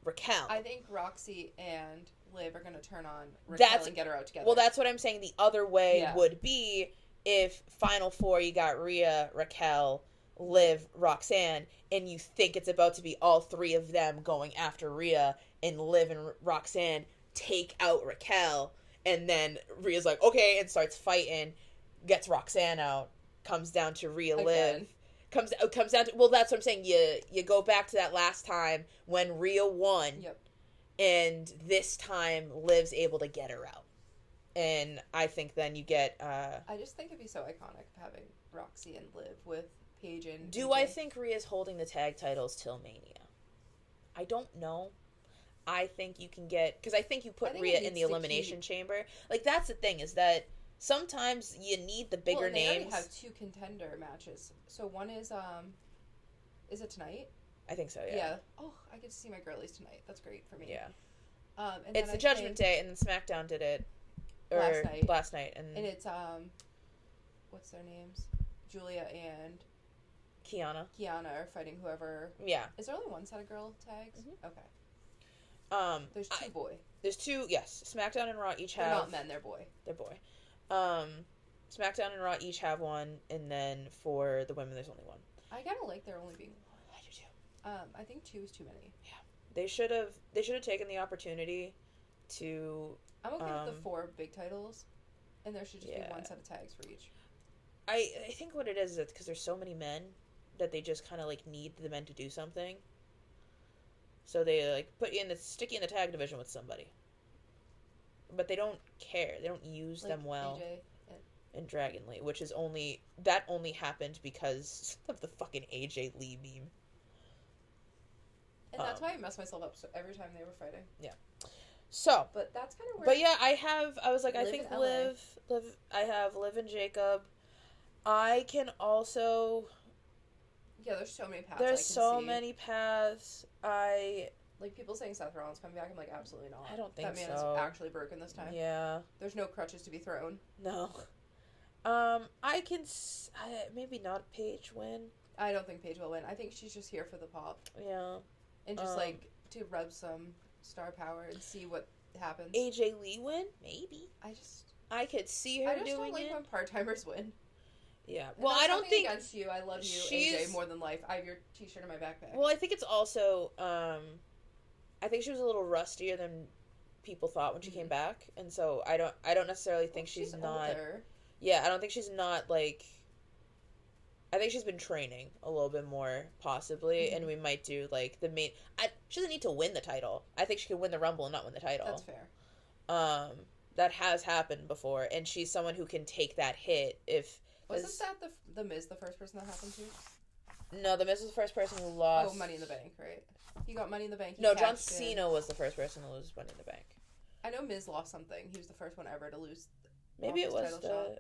Raquel. I think Roxy and Liv are going to turn on Raquel and get her out together. Well, that's what I'm saying. The other way would be if Final Four you got Rhea, Raquel, Liv, Roxanne, and you think it's about to be all three of them going after Rhea, and Liv and Roxanne take out Raquel. And then Rhea's like, okay, and starts fighting, gets Roxanne out, comes down to Rhea Liv. Comes down to... Well, that's what I'm saying. You go back to that last time when Rhea won. Yep. And this time, Liv's able to get her out. And I think then you get... I just think it'd be so iconic having Roxy and Liv with Paige and... Do I think Rhea's holding the tag titles till Mania? I don't know. I think you can get... Because I think you put Rhea in the Elimination Chamber. Like, that's the thing, is that sometimes you need the bigger names. They already have 2 contender matches. So one is it tonight? I think so, yeah. Yeah. Oh, I get to see my girlies tonight. That's great for me. Yeah. And it's the Judgment Day, and then SmackDown did it. Last night. And it's, what's their names? Julia and... Kiana are fighting whoever... Yeah. Is there only one set of girl tags? Mm-hmm. Okay. There's 2 boy. There's 2, yes. SmackDown and Raw each have... They're not men, they're boy. They're boy. SmackDown and Raw each have one, and then for the women, there's only one. I kind of like there only being one. I do too. I think 2 is too many. Yeah. They should have taken the opportunity to... I'm okay with the 4 big titles, and there should just be one set of tags for each. I think what it is because there's so many men that they just kind of, like, need the men to do something. So they, like, stick you in the tag division with somebody. But they don't care. They don't use them well. AJ in Dragon Lee, which is only happened because of the fucking AJ Lee meme. And that's why I messed myself up every time they were fighting. Yeah. So. But that's kind of where... But yeah, I was like, I think I have Liv and Jacob. I can also... Yeah, there's so many paths. There's so many paths. Like, people saying Seth Rollins coming back, I'm like, absolutely not. I don't think so. That man is actually broken this time. Yeah. There's no crutches to be thrown. No. I can... maybe not Paige win. I don't think Paige will win. I think she's just here for the pop. Yeah. And just, to rub some star power and see what happens. AJ Lee win? Maybe. I could see her doing it. I just don't like when part-timers win. Yeah. Well, I don't think... against you. I love you, AJ, more than life. I have your t-shirt in my backpack. Well, I think it's also... I think she was a little rustier than people thought when she came back. And so I don't necessarily think she's not... Older. Yeah, I don't think she's not, like... I think she's been training a little bit more, possibly. Mm-hmm. And we might do, like, the main... she doesn't need to win the title. I think she can win the Rumble and not win the title. That's fair. That has happened before. And she's someone who can take that hit if... Wasn't that the Miz the first person that happened to? No, The Miz was the first person who lost. Oh, Money in the Bank, right? He got Money in the Bank. No, John Cena was the first person to lose Money in the Bank. I know Miz lost something. He was the first one ever to lose. Maybe it was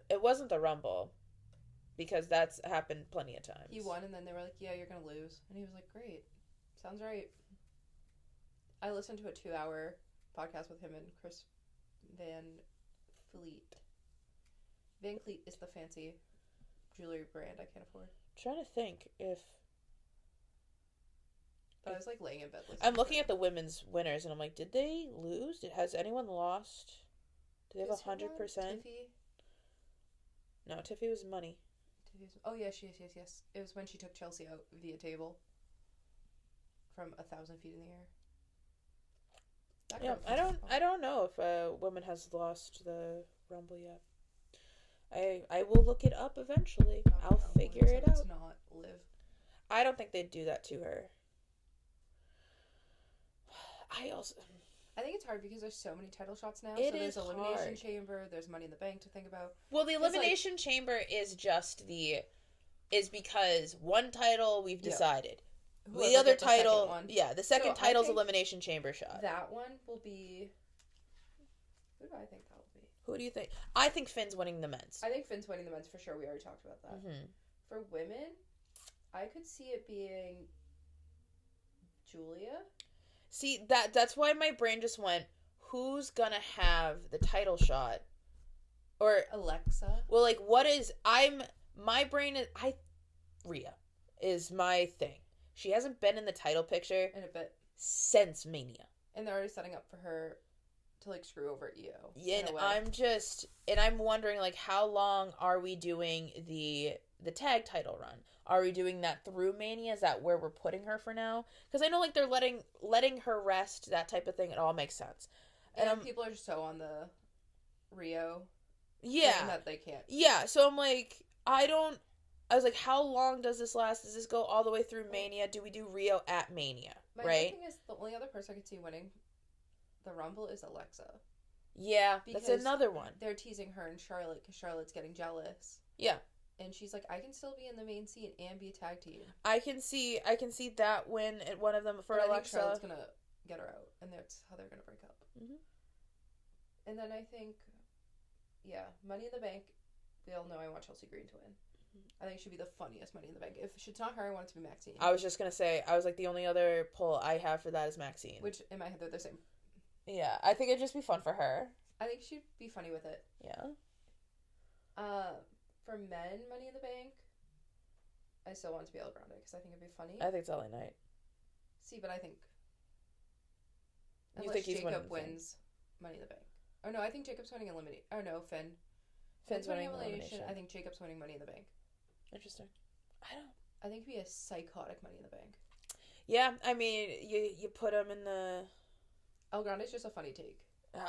it wasn't the Rumble, because that's happened plenty of times. He won, and then they were like, "Yeah, you're gonna lose," and he was like, "Great, sounds right." I listened to a 2-hour podcast with him and Chris Van Fleet. Van Cleet is the fancy jewelry brand I can't afford. I'm trying to think if. But I was like laying in bed. I'm looking at the women's winners, and I'm like, did they lose? Has anyone lost? Do they have 100%? No, Tiffy was money. Oh yes. It was when she took Chelsea out via table from 1,000 feet in the air. Yeah, I don't know if a woman has lost the Rumble yet. I will look it up eventually. I'll figure it out. Not Liv. I don't think they'd do that to her. I think it's hard because there's so many title shots now. There's Elimination Chamber, there's Money in the Bank to think about. Well, the Elimination Chamber is because one title we've decided. The other title, the second title's Elimination Chamber shot. That one will be. Who do I think that will be? Who do you think? I think Finn's winning the men's. I think Finn's winning the men's for sure. We already talked about that. Mm-hmm. For women, I could see it being Julia. See, that's why my brain just went, who's gonna have the title shot? Or Alexa. Well, like, Rhea is my thing. She hasn't been in the title picture in a bit since Mania. And they're already setting up for her to, like, screw over Io. Yeah, and I'm wondering, like, how long are we doing the tag title run? Are we doing that through Mania? Is that where we're putting her for now? Because I know, like, they're letting her rest, that type of thing. It all makes sense. And people are so on the Rio. Yeah. That they can't. Yeah, so I'm like, I was like, how long does this last? Does this go all the way through Mania? Do we do Rio at Mania? My thing is, the only other person I could see winning the Rumble is Alexa. Yeah, that's another one. They're teasing her and Charlotte because Charlotte's getting jealous. Yeah. And she's like, I can still be in the main scene and be a tag team. I can see that win at one of them for Alexa. I think Charlotte's gonna get her out, and that's how they're gonna break up. Mm-hmm. And then I think, Money in the Bank. We all know I want Chelsea Green to win. Mm-hmm. I think it should be the funniest Money in the Bank. If it's not her, I want it to be Maxine. I was just gonna say, the only other poll I have for that is Maxine. Which in my head they're the same. Yeah, I think it'd just be fun for her. I think she'd be funny with it. Yeah. For men, Money in the Bank, I still want it to be El Grande because I think it'd be funny. I think it's LA Knight. See, but I think you think he's Jacob wins Money in the Bank. Oh no, I think Jacob's winning Elimination. Oh no, Finn's winning Elimination. I think Jacob's winning Money in the Bank. Interesting. I think it'd be a psychotic Money in the Bank. Yeah, I mean, you put him in the. El Grande's just a funny take.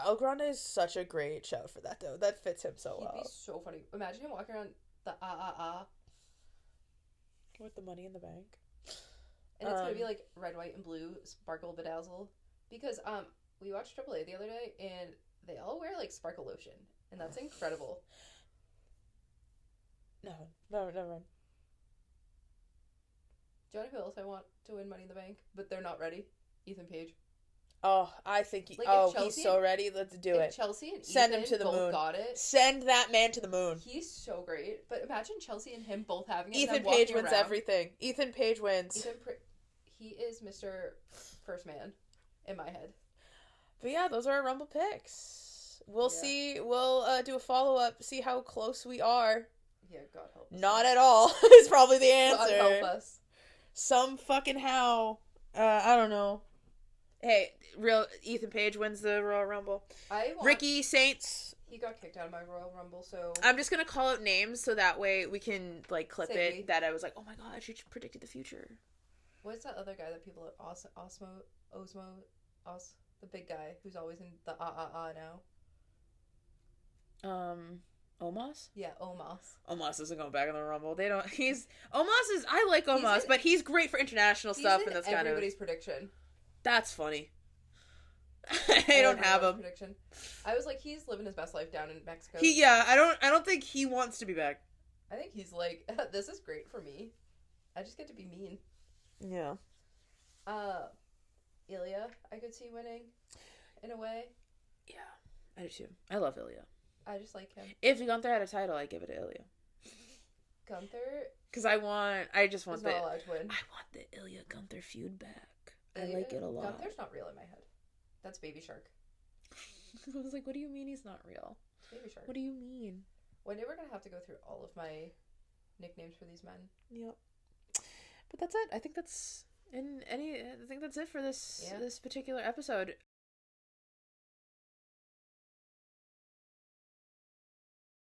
El Grande is such a great shout for that, though. That fits him so well. He'd be so funny. Imagine him walking around the with the Money in the Bank. And it's gonna be like red, white, and blue, sparkle bedazzle. Because we watched AAA the other day, and they all wear like sparkle lotion, and that's incredible. No, never mind. Do you know who else I want to win Money in the Bank, but they're not ready? Ethan Page. Oh, I think he's so ready. Let's do it. Chelsea and Send Ethan him to the both moon. Got it. Send that man to the moon. He's so great. But imagine Chelsea and him both having it. Ethan Page wins everything. Ethan Page wins. He is Mr. First Man in my head. But yeah, those are our Rumble picks. We'll see. We'll do a follow-up, see how close we are. Yeah, God help us. Not at all is probably the answer. God help us. Some fucking how. I don't know. Hey, Ethan Page wins the Royal Rumble. Ricky Saints. He got kicked out of my Royal Rumble, so I'm just gonna call out names so that way we can like clip it. That I was like, oh my god, she predicted the future. What's that other guy that people the big guy who's always in the now? Omos? Yeah, Omos. Omos isn't going back in the Rumble. I like Omos, but he's great for international stuff, and that's kind of everybody's prediction. That's funny. I don't have him. Prediction. I was like, he's living his best life down in Mexico. I don't think he wants to be back. I think he's like, this is great for me. I just get to be mean. Yeah. Ilya, I could see winning, in a way. Yeah, I do too. I love Ilya. I just like him. If Gunther had a title, I'd give it to Ilya. Gunther? Because I just want not allowed to win. I want the Ilya Gunther feud back. Ilya, I like it a lot. Gunther's not real in my head. That's Baby Shark. I was like, what do you mean he's not real? It's Baby Shark. What do you mean? One day we're going to have to go through all of my nicknames for these men. Yep. But that's it. I think that's it for this particular episode.